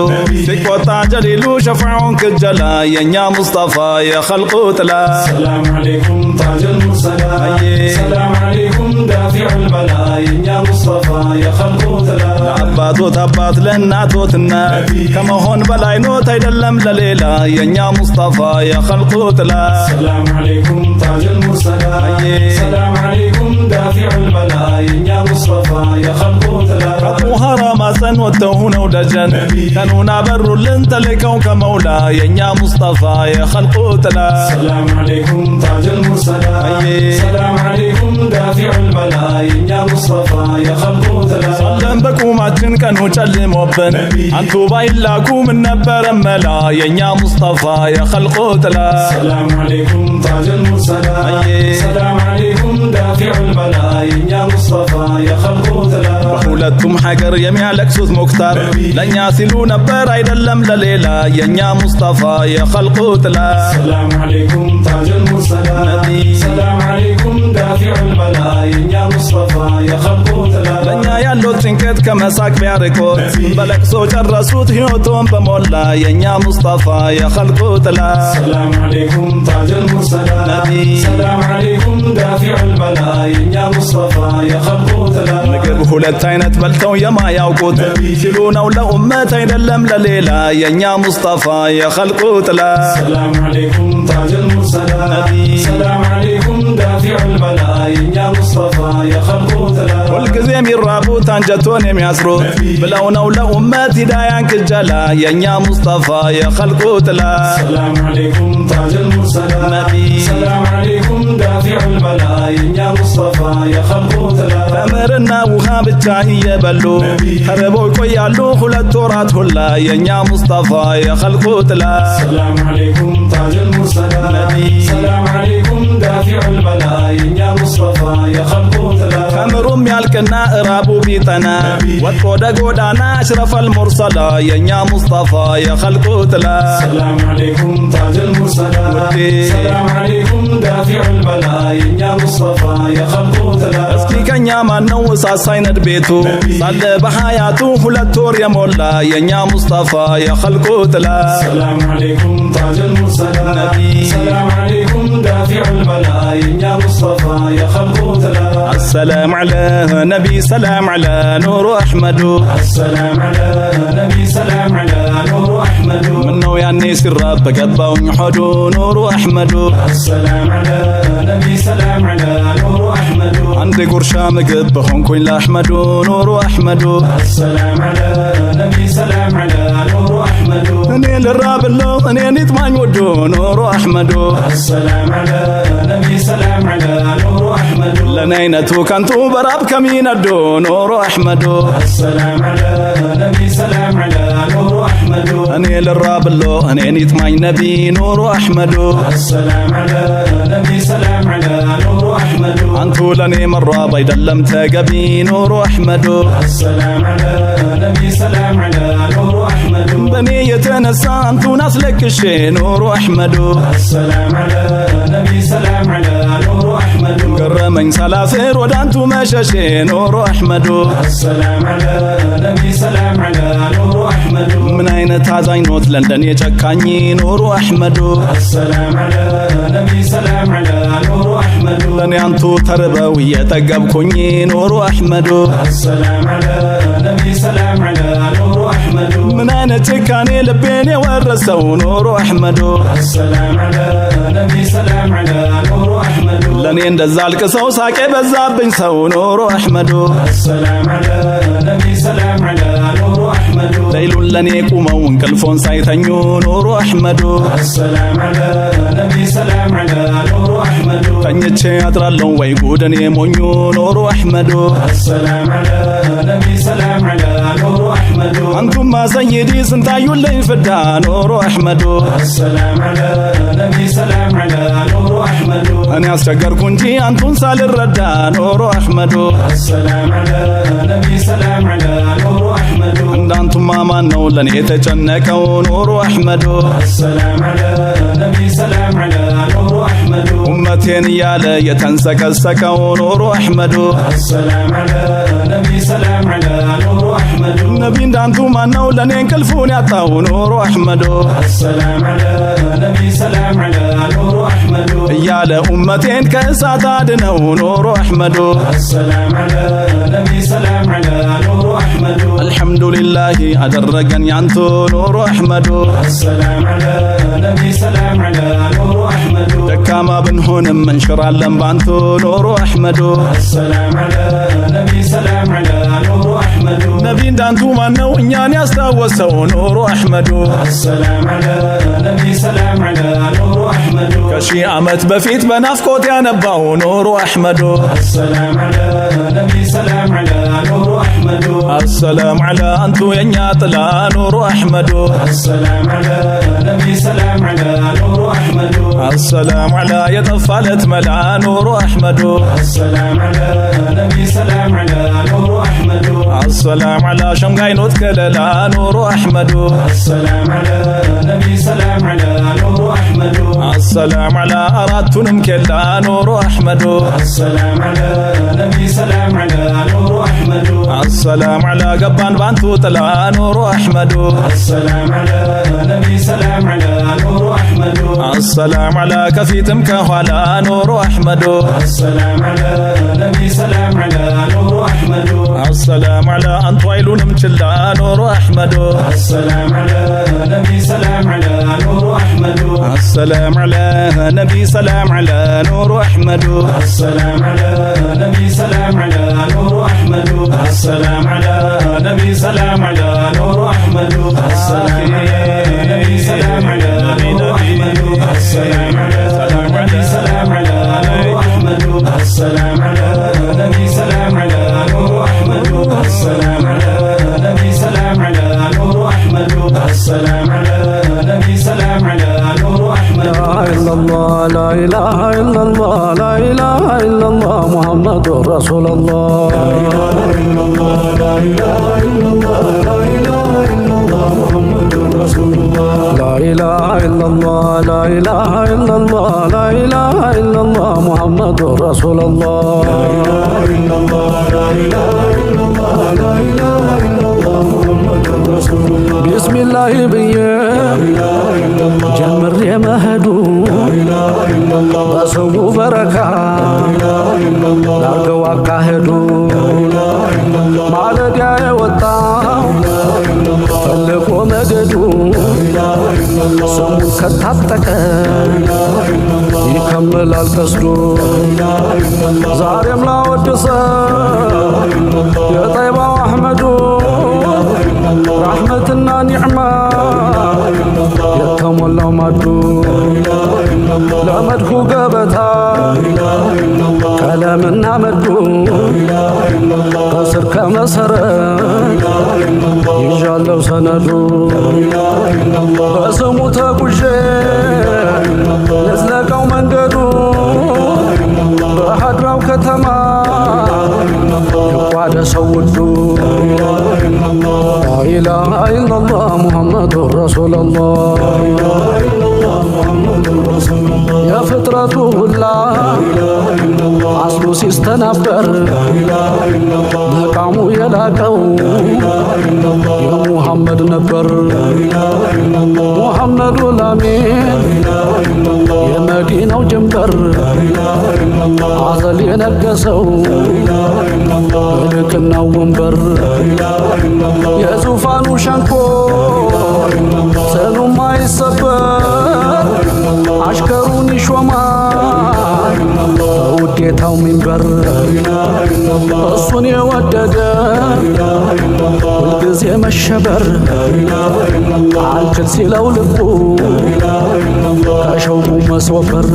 ሲቆጣ ጀሊሉ ሸፍዑን ክጀላ የኛ ሙስጠፋ የኸልቁ ጥላ
ሰላም ዓለይኩም ታጀል ሙርሰላት ሰላም ዓለይኩም ዳፊዑል በላእ የኛ ሙስጠፋ የኸልቁ ጥላ
አባቶት አባት ለእናቶት እናት ከመሆን በላይ ኖት አይደለም ለሌላ የኛ ሙስጠፋ የኸልቁ ጥላ
ሰላም ዓለይኩም ታጀል ሙርሰላት ሰላም ዓለይኩም ዳፊዑል በላእ የኛ ሙስጠፋ የኸልቁ ጥላ
ከጡሃራ ማፀን ወጥተው ሁነው ደጀን ቀኑን አበሩልን ተልከው ከመውላ የኛ ሙስጠፋ የኸልቁ ጥላ
ሰላም ዓለይኩም ታጀል ሙርሰላት ሰላም ዓለይኩም ዳፊዑል በላእ የኛ ሙስጠፋ የኸልቁ ጥላ
ሰለም በቁማችን ቀኑ ጨልሞብን አንቱ ባይላኩ ምን ነበረ መላ የኛ ሙስጠፋ የኸልቁ ጥላ
ሰላም ዓለይኩም ታጀል ሙርሰላት ሰላም ዓለይኩም ዳፊዑል በላእ የኛ ሙስጠፋ የኸልቁ ጥላ
በሁለቱም ሀገር የሚያለቅሱት ሙክታር ለእኛ ሲሉ ነበር አይደለም ለሌላ የኛ ሙስጠፋ የኸልቁ ጥላ
ሰላም ዓለይኩም ታጀል ሙርሰላት ሰላም ዓለይኩም دافع البلاء يا مصطفى يا خلق تلا
لنيا ያለው ጭንቀት ከመሳቅ ቢያርቆት በለቅሶ ጨረሱት ሕይወቱን በሞላ የኛ ሙስጠፋ የኸልቁ ጥላ
ሰላም አለይኩም ታጅ المرسلات نبي ሰላም አለይኩም دافع البلاء يا مصطفى يا خلق تلا
ምግብ ሁለት አይነት በልተው የማያውቁት ሲሉ ነው ለኡመት አይደለም ለሌላ የኛ ሙስጠፋ የኸልቁ ጥላ
ሰላም አለይኩም ታጅ المرسلات نبي ሰላም አለይኩም دافع البلاء يا مصطفى يا خلق تلا
ሁልጊዜ የሚራቡት አንጀቶን የሚያስሩት ብለው ነው ለኡመት ሂዳያን ክጀላ የኛ ሙስጠፋ የኸልቁ ጥላ
ሰላም አለይኩም ታጅ المرسلات نبي ሰላም አለይኩም دافع البلاء يا مصطفى يا خلق تلا
ተምርና ውሃ ብቻ እየበሉ ተርበው ይቆያሉ ሁለት ወራት ሁላ የኛ ሙስጠፋ የኸልቁ ጥላ
ሰላም አለይኩም ታጅ المرسلات نبي ሰላም አለይኩም دافع البلاء يا مصطفى يا خلق تلا
ተምሩም ያልቅና እራቡ ቢጠና ወጥቶ ወደ ጎዳና አሽረፈል ሙርሰላ የኛ ሙስጠፋ የኸልቁ ጥላ
ሰላም አለይኩም ታጅ المرسلات ሰላም አለይኩም دافع البلاء يا مصطفى يا خلق تلا
እስኪ ከኛ ማነው እሳት ሳይነድ ቤቱ ሳለ በሐያቱ ሁለት ወር የሞላ የኛ ሙስጠፋ የኸልቁ ጥላ
ሰላም አለይኩም ታጅ المرسلات نبي ሰላም አለይኩም دافع البلاء يا مصطفى يا خلق تلا
السلام على نبي سلام على نور أحمد
السلام على نبي سلام على نور أحمد
منو يعني سر بقبا ونحدو نور أحمد
السلام على نبي سلام على نور أحمد
عندي قرشا مقبهم كوين لأحمد نور أحمد
السلام على نبي سلام على نور أحمد
أني للراب اللو أني نتمان ودو نور أحمد
السلام على نبي سلام على نور أحمد
لنينتو كنتو براب كمين الدو نور أحمد
السلام على نبي سلام على نور أحمد
أني للراب اللو أني نتمان نبي نور أحمد
السلام على نبي سلام على نور أحمد
أنتو لني مرة بيد لم تقبي نور أحمد
السلام على نبي سلام على نور أحمد
بني يتنسى أنتو ناس لك الشي نور أحمد
السلام على نبي سلام على نور أحمد
قرمين سلاسر ودانتو مشاشي نور أحمد
السلام على نبي سلام على نور أحمد
من أين تعزين نوت لندن يجكاني نور أحمد
السلام على نبي سلام على نور أحمد
لني أنتو تربوي يتقبكني نور أحمد
السلام على نبي سلام على نور أحمد
من أين تكاني لبيني ورسو نور أحمد
السلام على نبي سلام على نور أحمد
لني اندزالك سو ساكي بزابن سو نور أحمد
السلام على نبي سلام على نور أحمد
ليل لني قومون كالفون سايتنيو نور أحمد
السلام على نبي سلام على نور أحمد
تنيتشي أترالون ويقودن يمونيو نور أحمد
السلام على نبي سلام على نور أحمد
أنتم ما سيدي سنتايو اللي فدا نور أحمد
السلام على نبي سلام على نور أحمد
أنا أستقر كنتي أنتم سال الردا نور أحمد
السلام على نبي سلام على نور أحمد
عند أنتم ما منو لن يتجنكو نور أحمد
السلام على نبي سلام على نور أحمد
أمتين يالا يتنسكسكو نور أحمد
السلام على نبي سلام على نور أحمد
نبي أنتم ما منو لن ينكلفون يطاو نور أحمد
السلام على نبي سلام على نور أحمد
يالا أمتين كأسات عدنو نور أحمد
السلام على نبي سلام على نور أحمد
الحمد لله أدرجن ينتو نور أحمد
السلام على نبي سلام على نور أحمد
دكاما بنهون من شرع لمبانتو نور أحمد
السلام على نبي سلام على نور أحمد
نبي دانتو منو إنياني أستوسو نور أحمد
السلام على نبي سلام على نور أحمد
كشي عمت بفيت بنافكوت يا نباو نور أحمد
السلام على نبي سلام على نور أحمد
السلام على أنتو يا طلا نور أحمد
السلام على نبي سلام على نور أحمد
السلام على يطفلت ملع نور أحمد
السلام على نبي سلام على نور أحمد
السلام على شمقاين وتكللا نور أحمد
السلام على نبي سلام على نور أحمد
السلام على أراتنم كلا نور أحمد
السلام على نبي سلام على نور أحمد
السلام على قبان بانتو تلا نور أحمد
السلام على نبي سلام على نور أحمد
السلام على كفيتم كهوالا نور أحمد
السلام على نبي سلام على نور أحمد
السلام على أنطويلون مجلا نور أحمد
السلام على نبي سلام على نور أحمد
السلام على نبي سلام على نور أحمد
السلام على نبي سلام على نور أحمد السلام على نبي سلام على نور أحمد السلام على نبي سلام على نور أحمد السلام على نبي سلام على نور أحمد السلام على نبي سلام على نور أحمد السلام على نبي سلام على نور أحمد السلام على نبي سلام على نور أحمد
لا إله إلا الله لا إله إلا الله محمد رسول الله
لا إله إلا الله لا إله إلا الله محمد رسول الله
لا إله إلا الله لا إله إلا الله لا إله إلا الله محمد رسول الله
لا إله إلا الله لا إله إلا الله لا إله إلا الله محمد رسول الله
بسم الله بيه جمر يا مهدو بسو بركة لاقوا كهدو مالك يا وطا فلقوا مجدو سمو كتاتك يكمل القصدو زارم لا ودسا يا طيبة أحمدو رحمتنا نعمة يتمولى مدو لمدخو قبتا كلامنا مدو قصر كمسر يجالو سندو بسمو تقشي نزلقو منقدو بحدراو كتما يقعد سودو لا إله إلا الله محمد رسول الله يا فطرة الله أصله سيستنبر مقامو يلاقو يا محمد نبر محمد الأمين يا مدينة وجنبر عزل ينقسو ملكنا ومنبر يا زوفان شنكو سنو ما يسبر عشكروني شوما وديتاو منبر الصني وددا والقزي مشبر عالكل سيلو لبو كشوبو مسوفر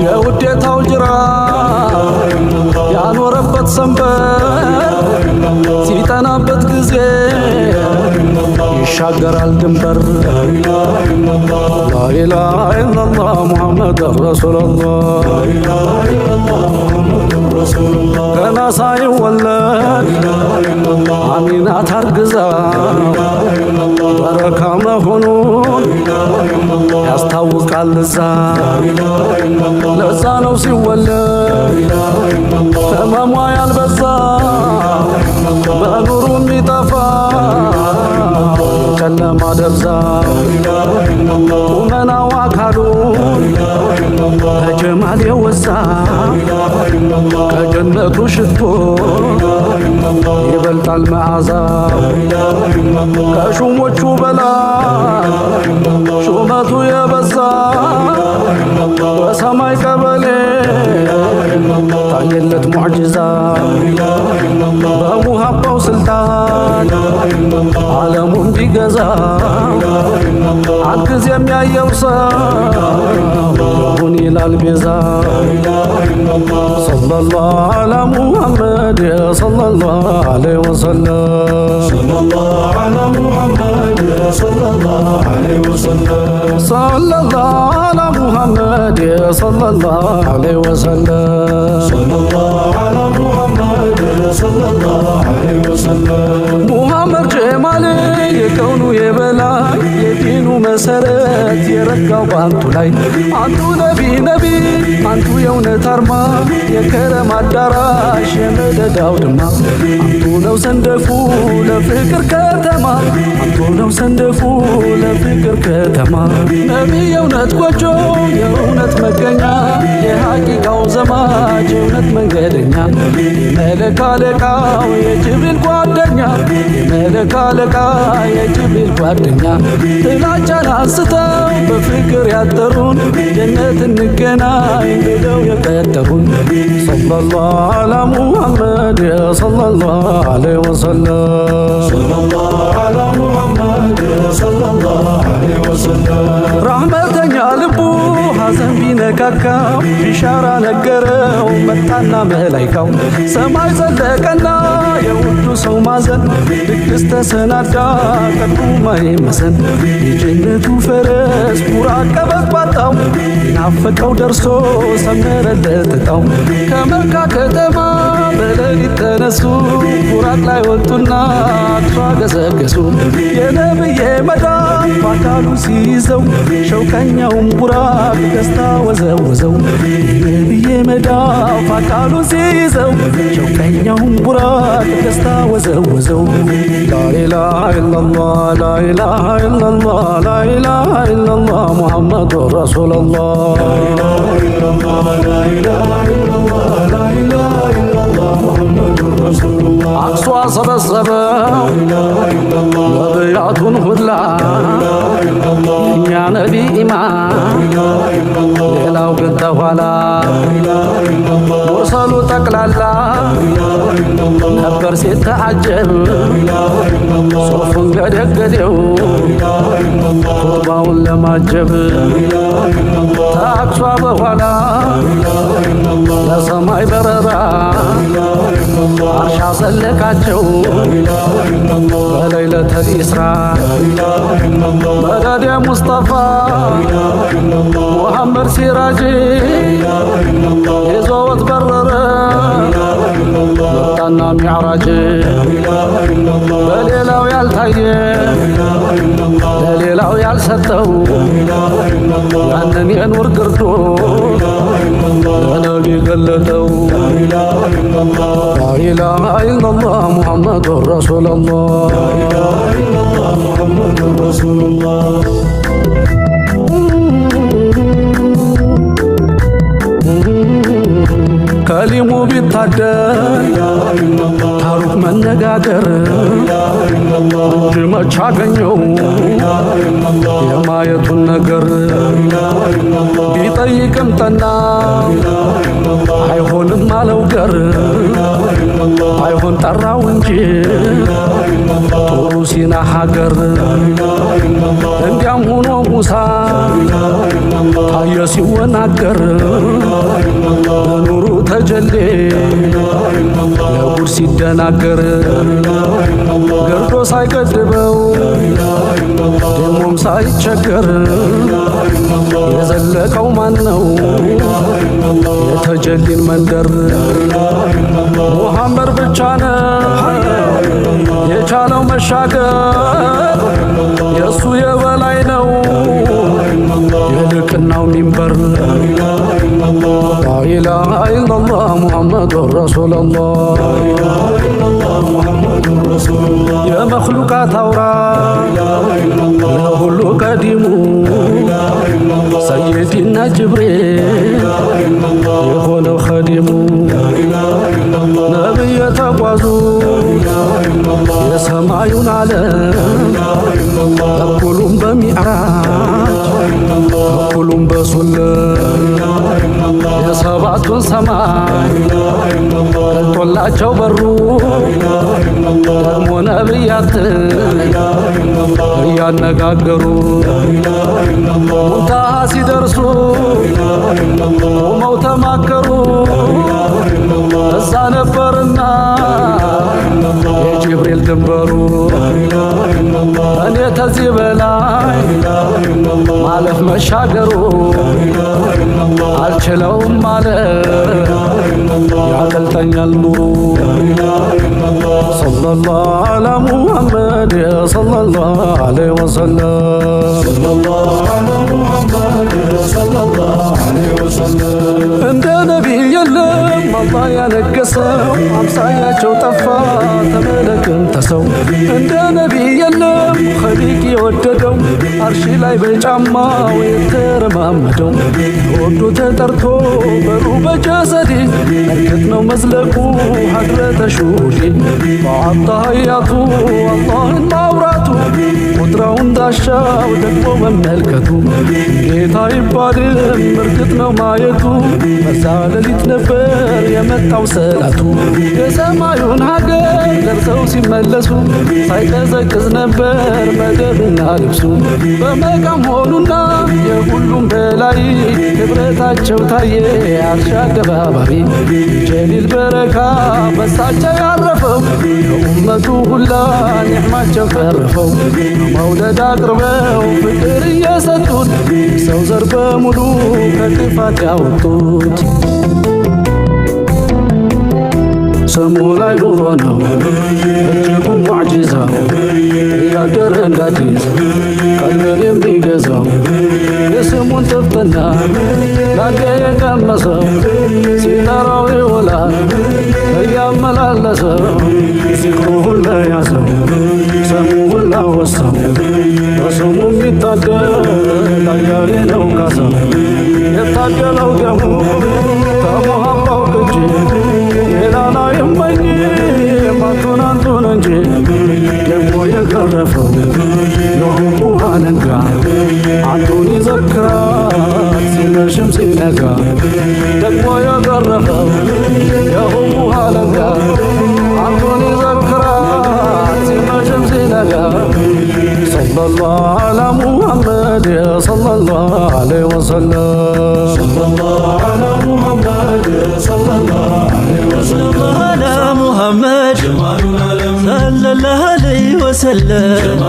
يا وديتاو جرا يا نوربت سنبر ሲጠናበት ጊዜ ይሻገራል ድንበር ላኢላሃ ኢላላህ ሙሐመድ ረሱሉላህ ገና ሳይወለድ አሚናት አርግዛ በረካ መሆኑን ያስታውቃል እዛ ለዛ ነው ሲወለድ ህመሟ ያልበዛ በኑሩ የሚጠፋ ጨለማ ደብዛ ቁመናው አካሉ ከጀማል የወዛ ከጀነቱ ሽቶ ይበልጣል መዓዛ ከሹሞቹ በላይ ሹመቱ የበዛ በሰማይ ቀበሌ ታየለት ሙዕጅዛ በሙሃባው ስልጣን ዓለሙን ቢገዛ አንድ ጊዜ የሚያየው ሰው ይላል ቤዛ ሰለላሁ ዐላ ሙሐመድ ሰለላሁ ዐለይሂ ወሰለም
ሰለላሁ ዐላ ሙሐመድ ሰለላሁ ዐለይሂ ወሰለም
ሰለላሁ ዐላ ሙሐመድ ሰለላሁ ዐለይሂ ወሰለም
ሰለላሁ ዐላ ሙሐመድ ሰለላሁ ዐለይሂ ወሰለም
ሙሐመድ ጀማል የከውኑ የበላይ የዲኑ
መሰረት የረጋው ባንቱ ላይ አንቱ ነቢ ነቢ አንቱ የእውነት አርማ የከረም አዳራሽ የመደዳው ድማ አንቱ ነው ሰንደፉ ለፍቅር ከተማ አንቱ ነው ሰንደፉ ለፍቅር ከተማ ነቢ የእውነት ጎጆ የእውነት መገኛ የሐቂቃው ዘማች የእውነት መንገደኛ የመለክ አለቃው የጅብሪል ጓደኛ የመለክ አለቃ የጅብሪል ጓደኛ ጥላቻን አንስተው በፍቅር ያጠሩን ጀነት እንገናኝ ብለው የቀጠሩን ሰለላሁ ዐላ ሙሐመድ ሰለላሁ ዐለይሂ ወሰለም
ሰለላሁ ዐላ ሙሐመድ ሰለላሁ ዐለይሂ ወሰለም
ረሕመተኛ ልቡ ሐዘን ቢነካካው ቢሻራ ነገረው መጣና መላይካው ሰማይ ዘለቀና የውዱ ሰው ማዘን ድግስ ተሰናዳ ቀልቡ ማይመሰን የጀነቱ ፈረስ ቡራቅ ቀበባጣው ናፈቀው ደርሶ ሰመረለት እጣው ከመካ ከተማ በሌሊት ተነሱ ቡራቅ ላይ ወጡና አቅሷ ገሰገሱ የነብዬ መዳፍ በአካሉ ሲይዘው ሸውቀኛውን ቡራቅ ደስታ ወዘወዘው የነብዬ መዳፍ አካሉ ሲይዘው ሸውቀኛውን ቡራቅ ደስታ ወዘወዘው ላኢላሃ ኢለላህ ላኢላሃ ኢለላህ ላኢላሃ ኢለላህ ሙሐመድ ረሱሉላህ አቅሷ ሰበሰበው ነቢያቱን ሁላ እኛ ነቢ ኢማን ሌላው ግን ተኋላ ሙርሰሉ ጠቅላላ ነበር ሲተዓጀብ ሶፉን ገደገዴው ኹጥባውን ለማጀብ ታቅሷ በኋላ ለሰማይ በረራ አርሻ ሰለቃቸው በለይለተል ኢስራ መደድ ሙስጠፋ ሙሐመድ ሲራጅ ይዞት በረረ መጣና ሚዕራጅ በሌላው ያልታየ ለሌላው ያልሰጠው ያንን የኑር ግርዶ ለነቢ ገለጠው ላኢላሃ ኢለላህ ሙሐመድ ረሱሉላህ ከሊሙ ቢታደር ታሩቅ መነጋገር እንጂ መች አገኘው የማየቱን ነገር ቢጠይቅም ጠና አይሆንም አለው ገር አይሆን ጠራው እንጂ ጡሩ ሲና ሀገር እንዲያም ሆኖ ሙሳ ታየ ሲወናገር በኑሩ ተጀሌ ለጉድ ሲደናገር ገርዶ ሳይገድበው ደሞም ሳይቸገር የዘለቀው ማን ነው የተጀሊን መንደር ሙሐመድ ብቻ ነው የቻለው መሻገር የእሱ የበላይ ነው የልቅናው ሚንበር ላኢላሃ ኢለላህ ሙሐመድ ረሱሉላህ የመኽሉቃት አውራ ለሁሉ ቀዲሙ ሰይዲና ጅብሪል የሆነው ኸዲሙ ነቢይ የተጓዙ የሰማዩን ዓለም እኩሉም በሚዕራጅ እኩሉም በሱለት የሰባቱን ሰማይ ገልጦላቸው በሩ ደግሞ ነቢያትን እያነጋገሩ ሙንታሃ ሲደርሱ ቆመው ተማከሩ እዛ ነበርና የጅብሪል ድንበሩ እኔ ተዚህ በላይ ማለፍ መሻገሩ አልችለውም ማለት
ያቀልጠኛል ኑሮ ሰለላሁ ዐላ ሙሐመድ ሰለላሁ ዐለይሂ ወሰለም እንደ ነቢይ የለም አላህ ያነገሰው አምሳያቸው ጠፋ ተመለክም ተሰው እንደ ነቢይ የለም ኸሊቅ የወደደው አርሺ ላይ በጫማው የተረማመደው ወዱ ተጠርቶ በሩ በጀሰዲ እርግጥ ነው መዝለቁ ሀድረተ ሹዲ በአጣያቱ አላህን ማውራቱ ቁጥራው እንዳሻው ደግሞ መመልከቱ ጌታ ይባልም እርግጥ ነው ማየቱ በዛ ሌሊት ነበር የመጣው ሰላቱ የሰማዩን ሀገር ደርሰው ሲመለሱ ሳይቀዘቅዝ ነበር መደብና ልብሱ በመቃም ሆኑና የሁሉም በላይ ክብረታቸው ታየ አርሻ አደባባይ ጀሊል በረካ በሳቸው ያረፈው ለኡመቱ ሁላ ኒዕማቸው ተረፈው መውደድ አቅርበው ፍቅር እየሰጡት ሰው ዘር በሙሉ ከክፋት ያወጡት ስሙ ላይ ኑሮ ነው እጅጉም ሙዕጂዛው እያደረ እንዳዲስ ቀልብን የሚገዛው የስሙን ጥፍጥና ላንዴ የቀመሰው ሲጠራው ይውላል እያመላለሰው ዚክሩ ሁላ ያዘው ስሙ ሁላ ወሳው በስሙ የሚታደል አያሌ ነው ካሳው የታደለው ደግሞ ከሙሃባው ቅጂ ሌላና የማኝ ማቱን አንቱን እንጂ ደግሞ የገረፈው የሁቡ አለንጋ አንቱን ይዘክራል ሲመሽም ሲነጋ ደግሞ የገረፈው የሁቡ አለንጋ አንቱን ይዘክራል ሲመሽም ሲነጋ ሰለላሁ ዐላ ሙሐመድ ሰለላሁ ዐለይሂ ወሰለም ሰለላሁ ዐላ ሙሐመድ ሰለላሁ ዐለይሂ ወሰለም ዐላ ሙሐመድ ሰለላሁ ዐለይሂ ወሰለም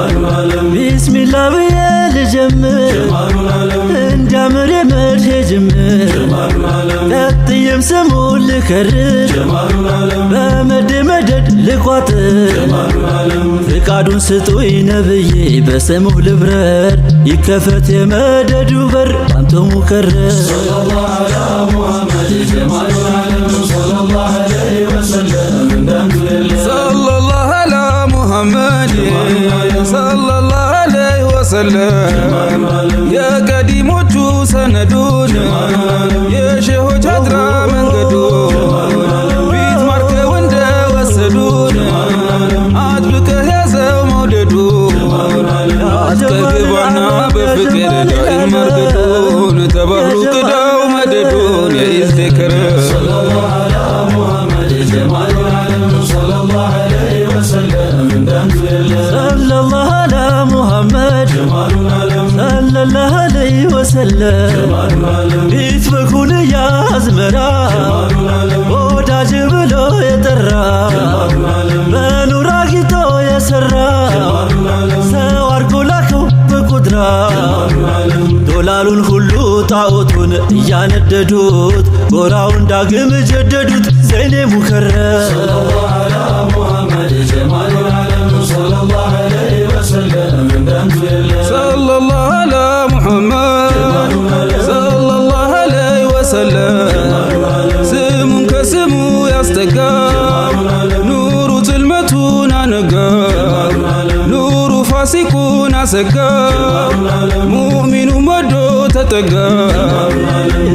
ቢስሚላህ ብዬ ልጀምር እንዲያምር የመድሄ ጅምር ቀጥዬም ስሙን ልከርር በመድ መደድ ልቋጥር ፍቃዱን ስጡኝ ነብዬ በስሙ ልብረር ይከፈት የመደዱ በር አንተ ሙከረር ሰለላሁ ዐላ ሙሐመድ ሰለላሁ ዐለይሂ ወሰለም ሰለላሁ ዐላ ሙሐመድ ሰለላሁ ዐለይሂ ወሰለም የቀዲሞቹ ሰነዱን የሼሆች አድራ መንገዱን ፊት ማርከው እንደወሰዱን አጥብቀህ ያዘው መውደዱን አስጠግባና በፍቅር ዳኢም መርገዱን ተባህሩ ቅዳው መደዱን የኢዝቴክር ሰለላሁ ዐላ ሙሐመድ ሰለላሁ ዐለይሂ ወሰለም ሰለላሁ ዐላ ሙሐመድ ሰለላሁ ዐለይሂ ወሰለም ፊት በኩል ያዝመራ ወዳጅ ብሎ የጠራ በኑር አጊጦ የሰራ ሰው አርጎ ላከው በቁድራ ዶላሉን ሁሉ ጣዖቱን እያነደዱት ጎራውን ዳግም ጀደዱት ዘይኔ ሙከረም ሰለላሁ ዐላ ሙሐመድ ሰለላሁ ዐለይሂ ወሰለም ሰለላሁ ዐላ ሙሐመድ ሰለላሁ ዐለይሂ ወሰለም ስሙን ከስሙ ያስጠጋ ኑሩ ትልመቱን አነጋ ኑሩ ፋሲቁን አሰጋ ሙእሚኑ ወዶ ተጠጋ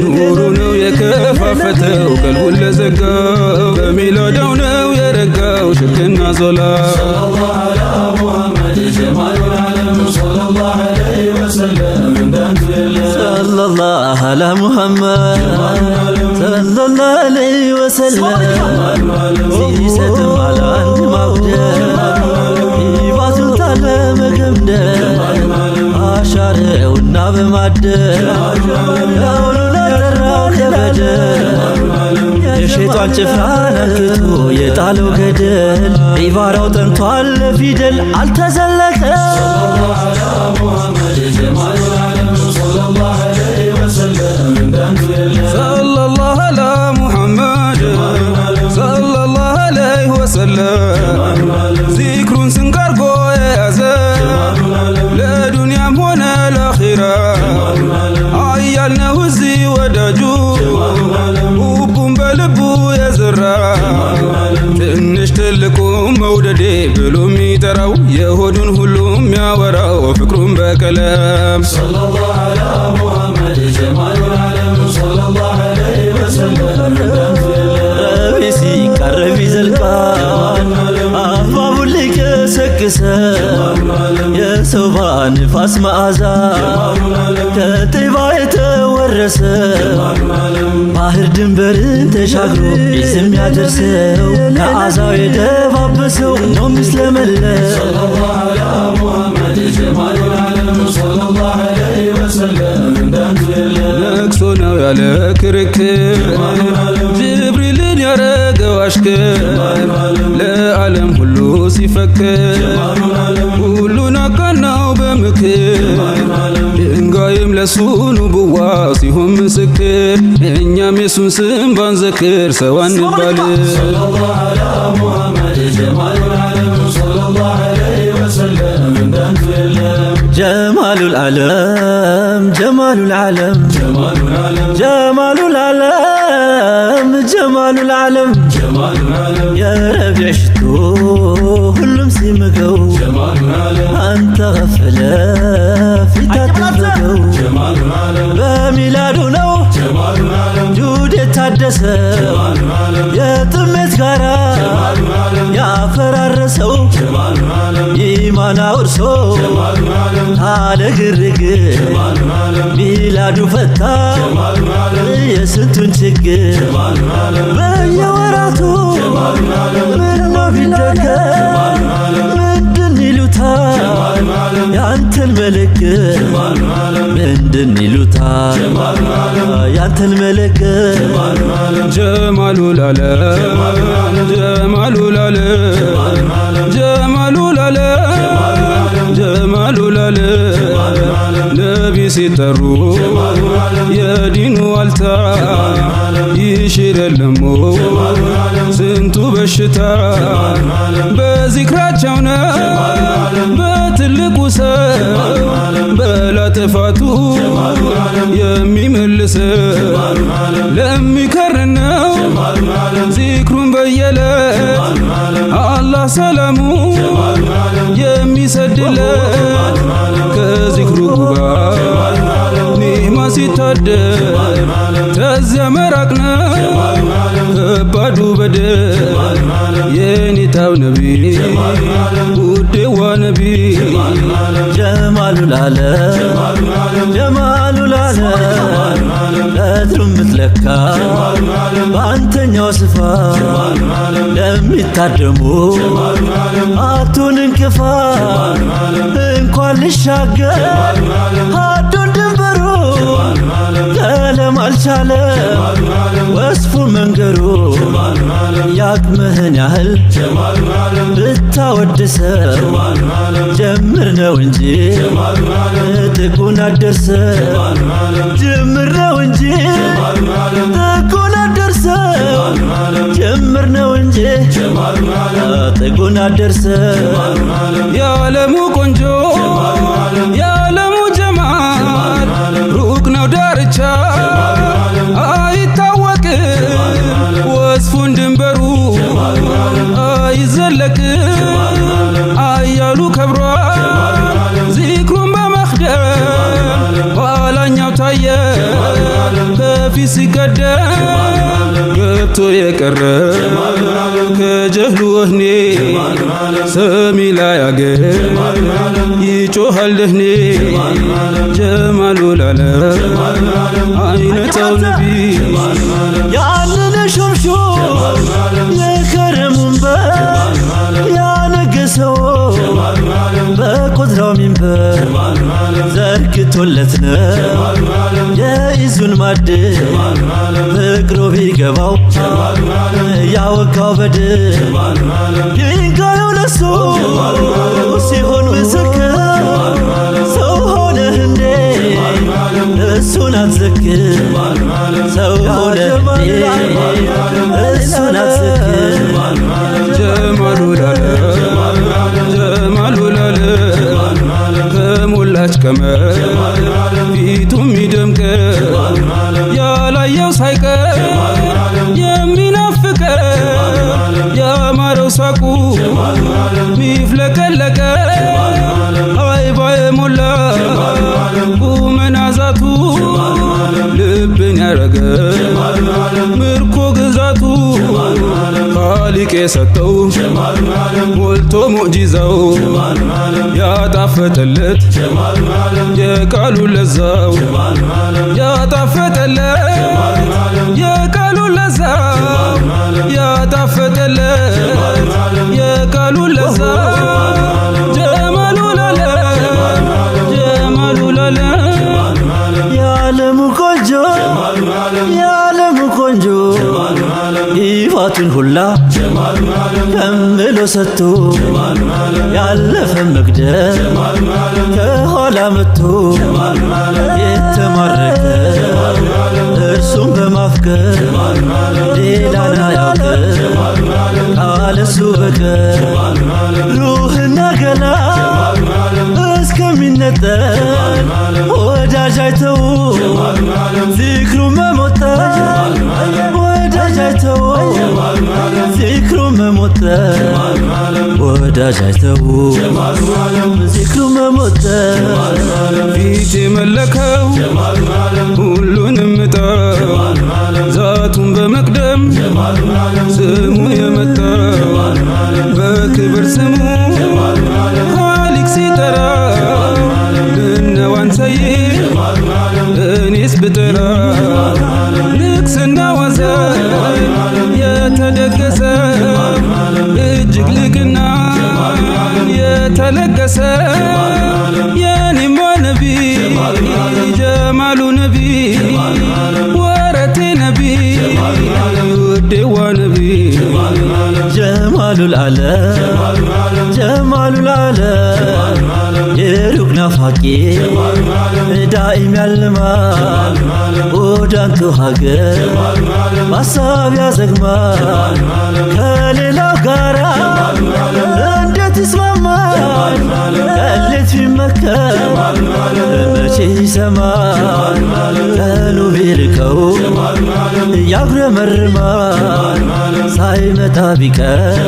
ኑሩ ነው የከፋፈተው ቀልቡን ለዘጋው በሚላዳው ነው የረጋው ሽክና ዞላ ሰለላሁ ዐላ ሙሐመድ ሰለላሁ ዐለይሂ ወሰለም ሰለላሁ ዐላ ሙሐመድ ሰለላሁ ዐለይሂ ወሰለም ሲሰጥም አለ አንድ ማጉደል ይባቱን ታለ መገምደል አሻረውና በማደል ለሁሉ ለጠራው ከበደል የሸይጣን ጭፍራን አንክቶ የጣለው ገደል ዒባራው ጠንቷል ለፊደል አልተዘለቀ ሰለላሁ ዐላ ሙሐመድ
ዚክሩን ስንቀርጎ የያዘ ለዱንያም ሆነ ለአኺራ አያልነው እዚህ ወዳጁ ሁቡን በልቡ የዘራ ትንሽ ትልቁ መውደዴ ብሎ የሚጠራው የሆዱን ሁሉ የሚያወራው ፍቅሩን በቀለም
ሰለላሁ ዐላ ሙሐመድ ጀማሉል ዓለም ሰለላሁ ዐለይሂ ወሰለም
ሲቃረብ ይዘልቃል አፋቡን ሊቀሰቅሰ የሰባ ንፋስ መዓዛ ከጤባ የተወረሰ ባህር ድንበርን ተሻግሮ ስም ያደርሰው ከአዛው የደባበሰው ነው ምስለመለስ
ሰለላሁ ዐላ ሙሐመድ ጀማሉል ዓለም ሰለላሁ ዐለይሂ ወሰለም እንዳንተ
ለቅሶ ነው ያለ ክርክር ጅብሪልን ያረገው አሽከር ለዓለም ሁሉ ሲፈክር ሁሉን አቃናው በምክር ድንጋይም ለሱ ንቡዋ ሲሆን ምስክር እኛም የሱን ስም ባንዘክር ሰው አንባል
ሰለላሁ ዐላ ሙሐመድ ጀማሉል ዓለም ሰለላሁ ዐለይሂ ወሰለም እንዳንተ
ጀማሉል ዓለም ጀማሉል ዓለም
ጀማሉል ዓለም
ጀማሉል ዓለም ጀማሉል ዓለም
ጀማሉል ዓለም
የረቢዕ ሽቶ ሁሉም ሲምገው
ጀማሉል ዓለም
አንተ ገፈለ ፊታችን ዘገው
ጀማሉል ዓለም
በሚላዱ ነው
ጀማሉል ዓለም
ጁድ የታደሰ
ጀማሉል ዓለም
የጥሜት ጋራ
ጀማሉል ዓለም
ያፈራረሰው
ጀማሉል ዓለም
ኢማን አውርሶ
ጀማሉል ዓለም
አለ ግርግር
ጀማሉል ዓለም
ሚላዱ ፈታ
ጀማሉል ዓለም
የስንቱን ችግር
ጀማሉል ዓለም
በየወራቱ
ጀማሉል ዓለም
ምነው ቢደገም ምንድን ይሉታል
ጀማሉል ዓለም
ያንተን መለክት
ጀማሉል ዓለም
ምንድን ይሉታል
ጀማሉል ዓለም
ያንተን መለክት
ጀማሉል ዓለም
ጀማሉል ዓለም ጀማሉል ዓለም ጀማሉል ዓለም ጀማሉል ዓለም ነቢ ሲጠሩ የዲኑ ዋልታ ይሽር የለሞ ስንቱ በሽታ በዚክራቸው ነው በትልቁ ሰው በላ ጥፋቱ የሚመልሰው ለሚከርነው ዚክሩን በየለት አላህ ሰላሙ የሚሰድለት ከዚክሩ ጉባ ኒዕማ ሲታደል ተዚያ መራቅ ነው ከባዱ በደል የኔታው ነቢ ውዴዋ ነቢ
ጀማሉል ዓለም ጀማሉል ዓለም ቀድሩ ምትለካ በአንተኛው ስፋ ለሚታደሙ አቱን እንቅፋ እንኳን ልሻገር አዱን ድንበሩ ቀለም አልቻለ ወስፉ መንገሩ ያቅምህን ያህል ብታወድሰው ጀምር ነው እንጂ ጥጉን አደርሰው ጅምር ነው እንጂ ጥጉን አደርሰው ጅምር ነው እንጂ ጥጉን አደርሰው
የዓለሙ ቆንጆ የዓለሙ ጀማል ሩቅ ነው ዳርቻ አይታወቅም ወስፉን ድንበሩ አይዘለቅም አያሉ ከብሯል ዚክሩን በመክደም ኋላኛው ታየ በፊት ሲቀደም ገብቶ የቀረ ከጀህሉ ወህኔ ሰሚ ላይ አገር ይጮሃል ደህኔ ጀማሉል ዓለም አይነታው ነቢ
ያንን ሹምሹ የከረሙን ያነገሰው በቁድራው ሚንበር ዘርግቶለት ነው የኢዙን ማድ ፍቅሩ ቢገባው ያወጋው በድል ድንጋዩ ለሱ ሲሆን ምስክር ሰው ሆነህ እንዴ እሱን አትዘክር ሰው ሆነህ እንዴ እሱን አትዘክር
ጀማሉል ሳቁ ሚፍለቀለቀ አይባ የሞላ ቁመናዛቱ ልብን ያረገ ምርኮ ግዛቱ ኻሊቅ የሰጠው ሞልቶ ሙዕጂዛው ያጣፈጠለት የቃሉ ለዛው ያጣፈጠለት የቃሉ ለዛው ያጣፈጠለት የቃሉ ለዛው ጀማሉ ላለ ጀማሉ ላለ
የዓለሙ ቆንጆ የዓለሙ ቆንጆ ይፋቱን ሁላ ከምሎ ሰጥቶ ያለፈ መግደል ከኋላ መጥቶ የተማረከ እርሱም በማፍቀር ሌላን አያውቅም ካለሱ በቀር ሩህና ገላ እስከሚነጠል ወዳጅ አይተው ዚክሩ መሞተል ወዳጅ አይተው ዚክሩ መሞተል ወዳጅ አይተው ዚክሩ መሞተል
ፊት የመለከው ሁሉንም እጠው ዛቱን በመቅደም ስሙ የመጣው በክብር ስሙ ኻሊቅ ሲጠራ እነዋን ሰይድ እኔስ ብጠራ ንግስና ወዘን የተደገሰ እጅግ ልቅና የተለገሰ የኔማ ነቢ ጀማሉ ነቢ ወረቴ ነቢ ውዴዋ ነቢ
ጀማሉል ዓለም ጀማሉል ዓለም የሩቅ ናፋቂ ዳኢም ያልማል ወዳንቱ ሀገር በሀሳብ ያዘግማል ከሌላው ጋራ እንዴት ይስማማል ቀሌት ቢመከር መቼ ይሰማል ቀኑ ቢርቀው ያጉረመርማል ሳይመጣ ቢቀር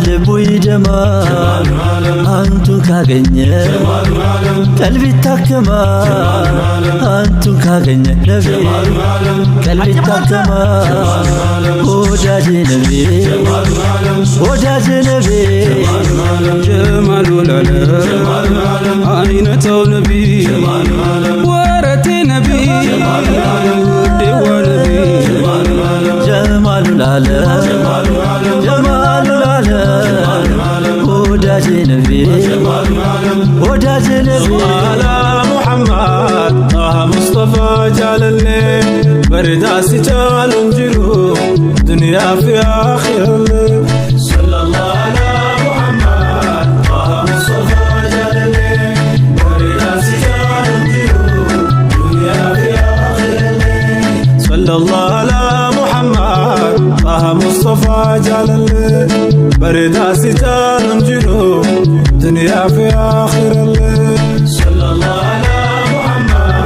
ልቡ ይደማል አንቱን ካገኘ ቀልብ ይታከማል አንቱን ካገኘ ነቢ ቀልብ ይታከማል ወዳጄ ነቢ ወዳጄ ነቢ
ጀማሉ ላለ አይነተው ነቢ ወረቴ ነቢ ውዴዋ ነቢ
ጀማሉል ዓለም ጀማሉል ዓለም ወዳጄ ነቢ ወዳጄ ነቢ
አላ ሙሐመድ ጣሃ ሙስጠፋ ጃለሌ በርዳ ሲቻል እንጅሩ ዱንያ ፊ አኺረሌ ሰለላሁ አላ ሙሐመድ ጣሃ ሙስጠፋ ጃለሌ በርዳ ሲቻል እንጅሩ ዱንያ ፊ አኺረሌ ሰለላሁ አላ ሙሐመድ ጣሃ ሙስጠፋ ጃለሌ በርዳ ሲቻል እንጅሩ ዱንያ ፊ አኺረሌ ሰለላሁ አላ ሙሐመድ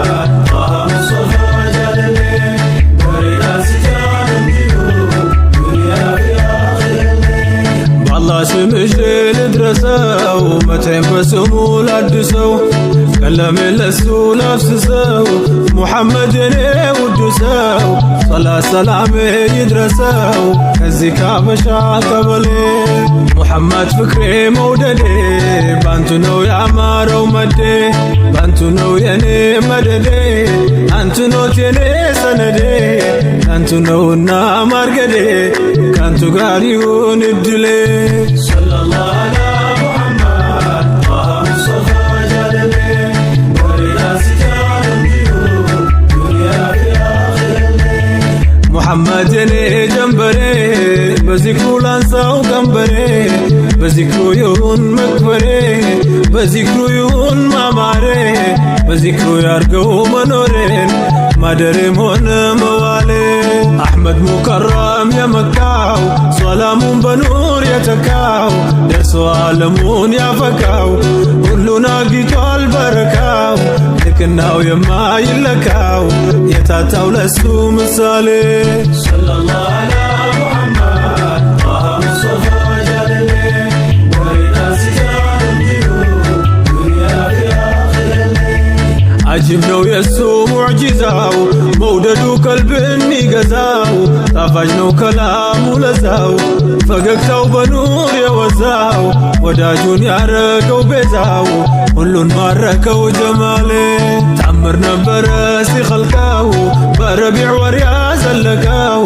ጣሃ ሙስጠፋ ጃለሌ በርዳ ሲቻል እንጅሩ ዱንያ ፊ አኺረሌ በአላህ ስምሽ ልድረሰው መቼም በስሙ ላድሰው ቀለሜ ለሱ ላፍስሰው ሙሐመድ የኔ ውዱ ሰው ሰላት ሰላሜ ይድረሰው ከዚህ ካበሻ ቀበሌ ሙሐመድ ፍቅሬ መውደዴ ባንቱ ነው ያማረው መዴ ባንቱ ነው የኔ መደዴ አንቱ ኖት የኔ ሰነዴ አንቱ ነውና ማርገዴ ካንቱ ጋር ይሁን እድሌ ሰለላሁ ዐላ ሙሐመድ ጣሃ ሙስጠፋ ጃለሌ ወሪዳ ሲጃር እንዲሁ ዱንያ ፊ አኺረሌ ሙሐመድ የኔ ጀንበሬ በዚክሩ ላንሳው ቀንበሬ በዚክሩ ይሁን መክበሬ በዚክሩ ይሁን ማማሬ በዚክሩ ያርገው መኖሬን ማደሬም ሆነ መዋሌ አሕመድ ሙከረም የመካው ሰላሙን በኑር የተካው ደርሶ ዓለሙን ያፈካው ሁሉን አጊቷል በረካው ልቅናው የማይለካው የታታው ለሱ ምሳሌ ሰለላሁ ዐላ ሙሐመድ ጣሃ ሙስጠፋ
عجب نو يسو معجزاو موددو قلبني غزاو طافج نو كلامو لزاو فققتو بنور يوزاو وداجون يارقو بيزاو كلون ماركو جمالي تعمر نبر سي خلقاو بربيع وريا زلقاو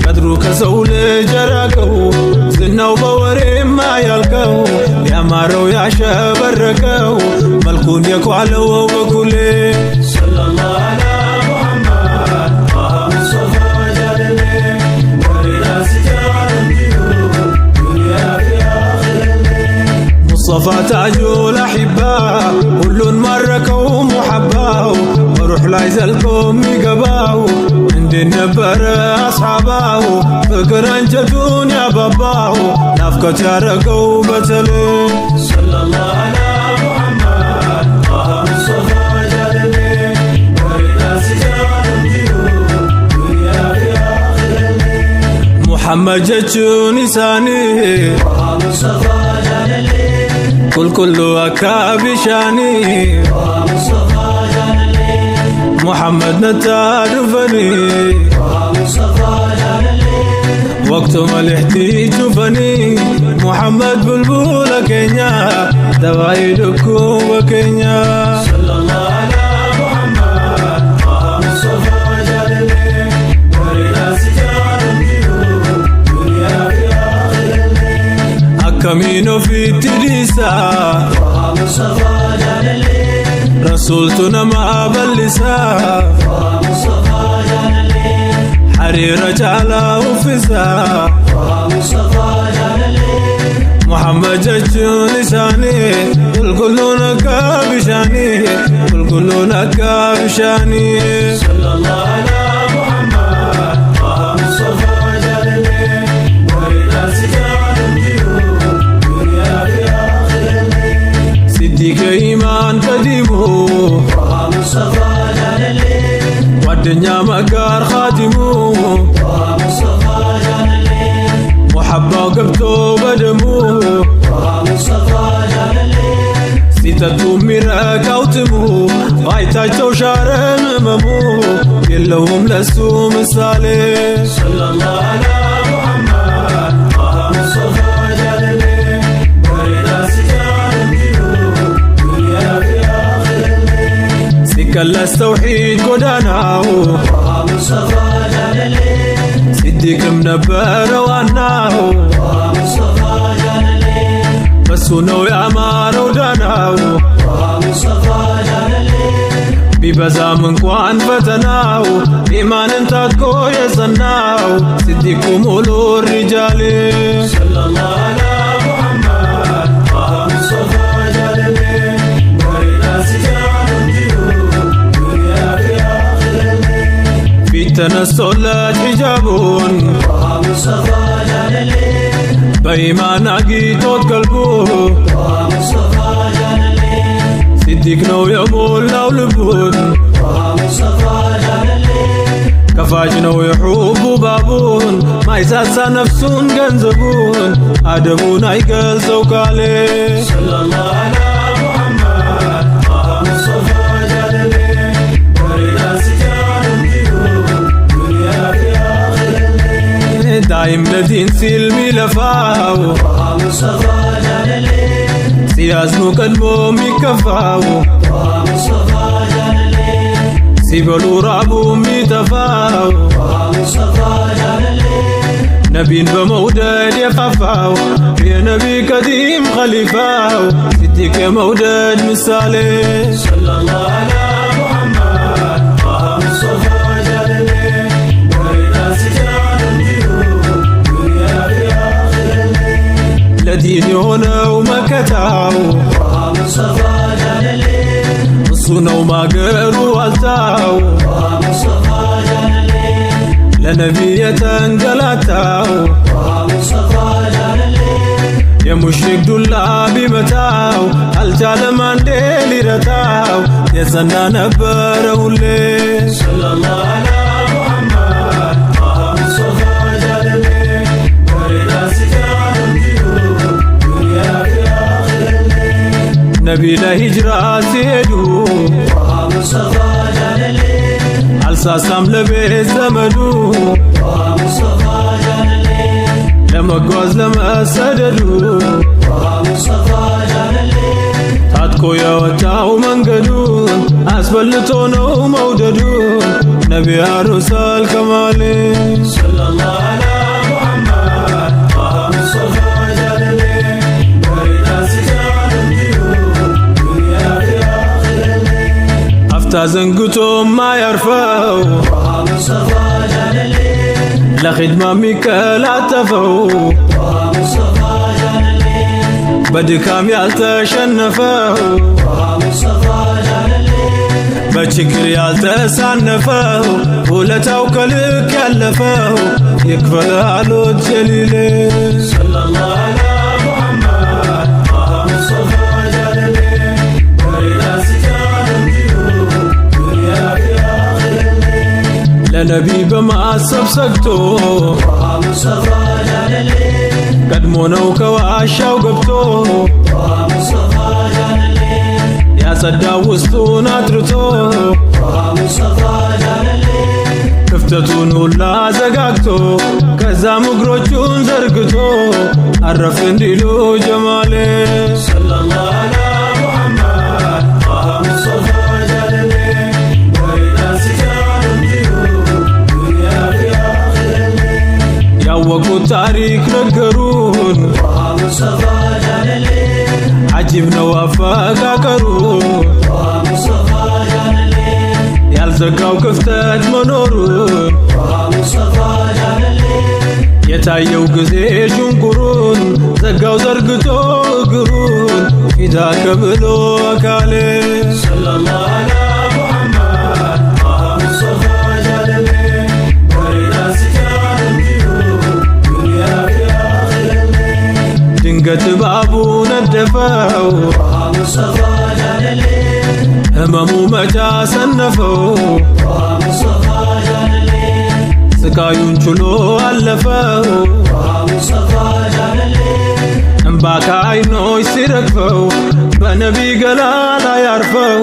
قدرو كسول جراكو زناو بوري ما يلقاو يا مارو يا شبركاو ملكون يكو علو بكولي
صلى الله على محمد طه مصطفى جلالي ولنا سجار الديون دنيا في آخر
مصطفى تاج الأحباء كل مركوا محباو وروح لا يزلكم يقباو عندي النبر أصحاباو فكر أنجدون يا باباو نفكت يا رقو بتلي
صلى الله على محمد طه مصطفى جلالي ولنا سجار الديون دنيا في آخر
محمد جتشو نساني
طه مصطفى جلالي
كل أكاب شاني
طه مصطفى جلالي
محمد نتعرفني
طه مصطفى جلالي
وقت ما لحتي تشوفني محمد بلبل كينيا دوايدكم وكينيا
صلى الله على محمد طه مصطفى جلالي ولنا سجار الديون دنيا في آخر
أكمينو في تديسا
طه مصطفى جلالي
رسولتنا ما بلسا
طه مصطفى جلالي
حريرة على وفسا
طه مصطفى جلالي
محمد جتشو لساني كلون أكاب شاني كلون أكاب شاني
صلى الله على محمد طه مصطفى جلالي ولنا سجار الديون دنيا في آخر
صديق إيمان قديمو
طه مصطفى جلالي
ودنيا مقار خاتمو
طه مصطفى جلالي
محبة قبتو بدمو
طه مصطفى جلالي
ستتو ميراك أوتمو غايتاجتو شارن ممو يلوهم لسو مثالي
صلى الله على محمد طه مصطفى جلالي ولنا سجار الديون دنيا في آخر
سكال توحيد قداناو
طه مصطفى جلالي
صديق منبر واناو
طه مصطفى جلالي
بسونو يا مارو داناو
طه مصطفى جلالي
ببزا من قوان فتناو إيمان انتاتكو يسناو صديق مولو الرجالي
صلى الله على محمد طه مصطفى جلالي ولنا سجار الديون دنيا في آخر
في تنسلت حجابون
طه مصطفى جلالي
بإيمان أقيتوت قلبو
طه مصطفى جلالي
صديق نو يمول لو لبون
طه مصطفى جلالي
كفاج نو يحوب بابون ما يساسى نفسون جنزبون أدبون أيقل سوكالي
صلى الله على محمد طه مصطفى جلالي ولنا سجار الديون دنيا في آخر
دايم ندين سلمي لفاو
طه مصطفى جلالي
سيازنو قدمو ميكفاو
طه مصطفى جلالي
سيبلو رابو ميتفاو
طه مصطفى جلالي
نبي بمودد يفافاو يا نبي قديم خليفاو صديق يا مودد مثالي
صلى الله على محمد طه مصطفى جلالي ولنا سجار الديون دنيا في آخر
لدين هنا ومكتاو
طه مصطفى جلالي
الصنو ما قروا والتاو
طه مصطفى جلالي
لنبية انقلتاو
طه مصطفى جلالي
يا مشرك دولا بمتاو هل تعلم عن ديلي رتاو يا زنا نبره الليل
صلى الله على محمد طه مصطفى جلالي ولنا سجار الديون دنيا في آخر
نبي لا هجرة سيدو
طه
አልሳሳም ለቤት ዘመዱ ለመጓዝ ለመሰደዱ ታጥቆ የወጣው መንገዱ አስበልቶ ነው መውደዱ ነቢ አሩሳል ከማሌ ሰለላሁ ዐላ ሙሐመድ ሙስጠፋ ጃለሌ በሪዳ ሲጃል እንዲሁ ዱንያ ቢአኺረሌ አፍታ ዘንግቶ ማያርፈው ሙስጠፋ ጃለሌ ለኺድማ ሚከላተፈው ሙስጠፋ ጃለሌ በድካም ያልተሸነፈው ሙስጠፋ ጃለሌ በችግር ያልተሳነፈው ውለታው ከልክ ያለፈው ይክፈል አሉት ጀሊሌ ሰለላሁ ዐላ ሙሐመድ ሙስጠፋ ጃለሌ በሪዳ ሲጃል እንዲሁ ዱንያ ቢአኺረሌ ለነቢ በማሰብ ሰግቶ ሙስጠፋ ጃለሌ ቀድሞ ነው ከዋሻው ገብቶ ሙስጠፋ ጃለሌ ያጸዳው ውስጡን አጥርቶ ሙስጠፋ ጃለሌ ክፍተቱን ሁላ ዘጋግቶ ከዛም እግሮቹን ዘርግቶ አረፍ እንዲሉ ጀማሌ ሰለላሁ ዐላ ሙሐመድ ሙስጠፋ ጃለሌ በሪዳ ሲጃል እንዲሁ ዱንያ ቢአኺረሌ ያወቁት ታሪክ ነገሩን ሙስጠፋ ጃለሌ አጂብ ነው አፈቃቀሩ ሙስጠፋ ጃለሌ ያልዘጋው ክፍተት መኖሩን ሙስጠፋ ጃለሌ የታየው ጊዜ ሽንቁሩን ዘጋው ዘርግቶ እግሩን ፊዳ ከብሎ አካሌ ሰለላሁ ዐላ ሙሐመድ ሙስጠፋ ጃለሌ በሪዳ ሲጃል እንዲሁ ዱንያ ቢአኺረሌ ድንገት እባቡ ነደፈው ሙስጠፋ ጃለሌ ህመሙ መቻ ሰነፈው ሙስጠፋ ጃለሌ ስቃዩን ችሎ አለፈው ሙስጠፋ ጃለሌ እምባ ከዓይኖች ሲረግፈው በነቢ ገላ ላይ ያርፈው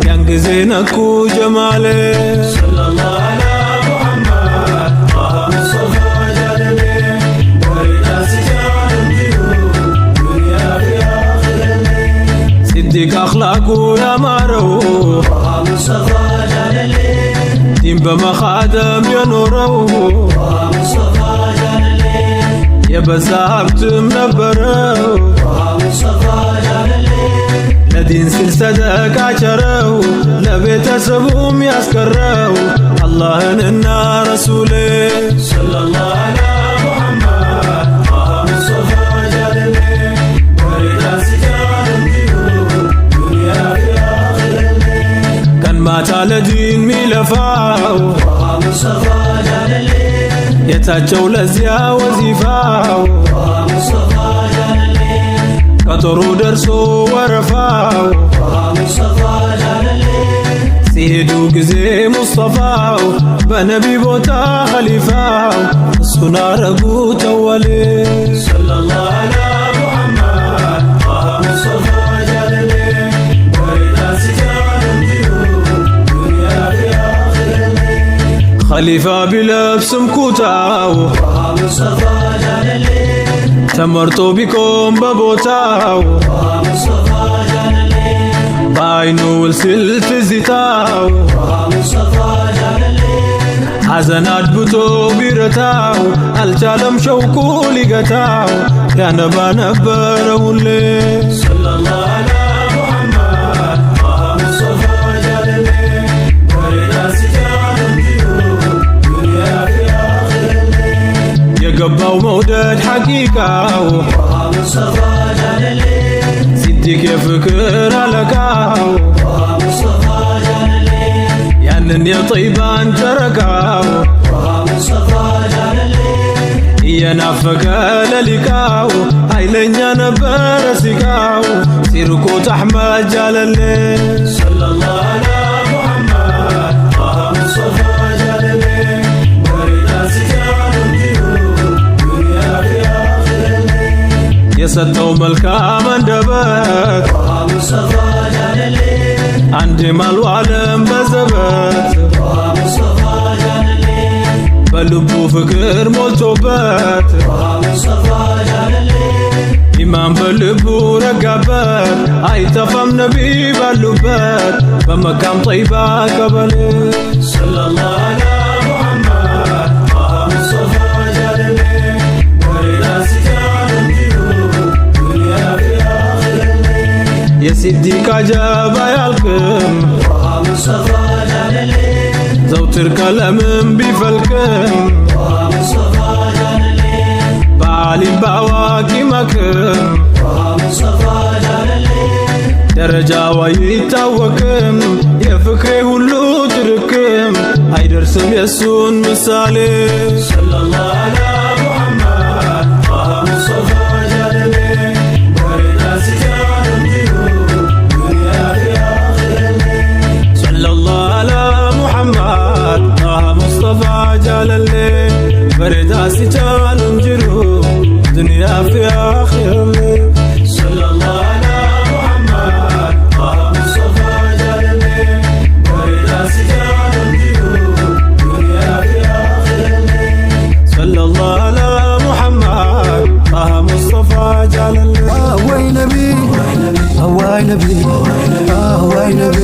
ያን ጊዜ ነኩ ጀማሌ ሰለላሁ ዐላ ሙሐመድ ሙስጠፋ ጃለሌ በሪዳ ሲጃል እንዲሁ ዱንያ ቢአኺረሌ ሲዲቅ አኽላቁ ያማረው ሙስጠፋ ጃለሌ ዲን በመኻደም የኖረው ሙስጠፋ ጃለሌ የበዛ ሀብትም ነበረው ሙስጠፋ ጃለሌ ለዲን ሲል ሰደቃ ቸረው ለቤተሰቡም ያስቀረው አላህንና ረሱሌ ሰለላሁ ዐላ ሙሐመድ ሙስጠፋ ጃለሌ በሪዳ ሲጃል እንዲሁ ዱንያ ቢአኺረሌ ቀን ማታ ለዲን ሚለፋው ሙስጠፋ ጃለሌ የታቸው ለዚያ ወዚፋው ሙስጠፋ ጃለሌ ቀጠሮ ደርሶ ወረፋው ሙስጠፋ ጃለሌ ሲሄዱ ጊዜ ሙስጠፋው በነቢ ቦታ ኸሊፋው እሱን አረጉ ተወሌ ሰለላሁ ዐላ ሙሐመድ ሙስጠፋ ጃለሌ በሪዳ ሲጃል እንዲሁ ዱንያ ቢአኺረሌ ኸሊፋ ቢለብስም ኩታው ሙስጠፋ ጃለሌ ተመርጦ ቢቆም በቦታው ሙስጠፋ ጃለሌ በዓይኑ ውል ሲል ትዝታው ሙስጠፋ ጃለሌ ሐዘን አድብቶ ቢረታው አልቻለም ሸውቁ ሊገታው ያነባ ነበረ ሁሌ ሰለላሁ ዐላ ሙሐመድ ሙስጠፋ ጃለሌ በሪዳ ሲጃል እንዲሁ ዱንያ ቢአኺረሌ የገባው መውደድ ሐቂቃው ሙስጠፋ ጃለሌ ሲዲቅ የፍቅር አለቃው ሙስጠፋ ጃለሌ ያንን የጠይባን ጨረቃው ሙስጠፋ ጃለሌ እየናፈቀ ለሊቃው ኃይለኛ ነበረ ሲቃው ሲርቆት አሕመድ ጃለሌ ሰለላሁ ዐላ ሙሐመድ ሙስጠፋ ጃለሌ በሪዳ ሲጃል እንዲሁ ዱንያ ቢአኺረሌ የሰጠው መልካም አንደበት ሙስጠፋ ጃለሌ
አንድ ማሉ ዓለም በዘበት በልቡ ፍቅር ሞልቶበት ኢማን በልቡ ረጋበት አይጠፋም ነቢ ባሉበት በመካም ጠይባ ቀበሌ ሰለላሁ ዐላ ሙሐመድ ጣሃ ሙስጠፋ ጃለሌ በሌላ ሲጃን እንዲሁ ዱንያ ፊአኺረሌ የሲዲቅ አጀብ አያልቅም ጣሃ ሙስጠፋ ጃለሌ ዘውትር ቀለምም ቢፈልቅም ጣሃ ሙስጠፋ ጃለሌ በዓሊም በአዋቂ መክም ጣሃ ሙስጠፋ ጃለሌ ደረጃው አይታወቅም የፍቅሬ ሁሉ ትርክም አይደርስም የሱን ምሳሌ ሰለላሁ ዐላ ሙሐመድ ጣሃ ሙስጠፋ ጃለሌ በሬዳ ሲጃን እንዲሁ ዱንያ ፊአኺረሌ ሰለላሁ ዐላ ሙሐመድ ጣሃ ሙስጠፋ ጃለሌ በሬዳ ሲጃን እንዲሁ ዱንያ ፊአኺረሌ ሰለላሁ ዐላ ሙሐመድ ጣሃ ሙስጠፋ ጃለሌ በሬዳ ሲጃን እንዲሁ ዱንያ ፊአኺረሌ ሰለላሁ ዐላ ሙሐመድ ጣሃ ሙስጠፋ ጃለሌ
አዋይ ነቢ አዋይ ነቢ አዋይ ነቢ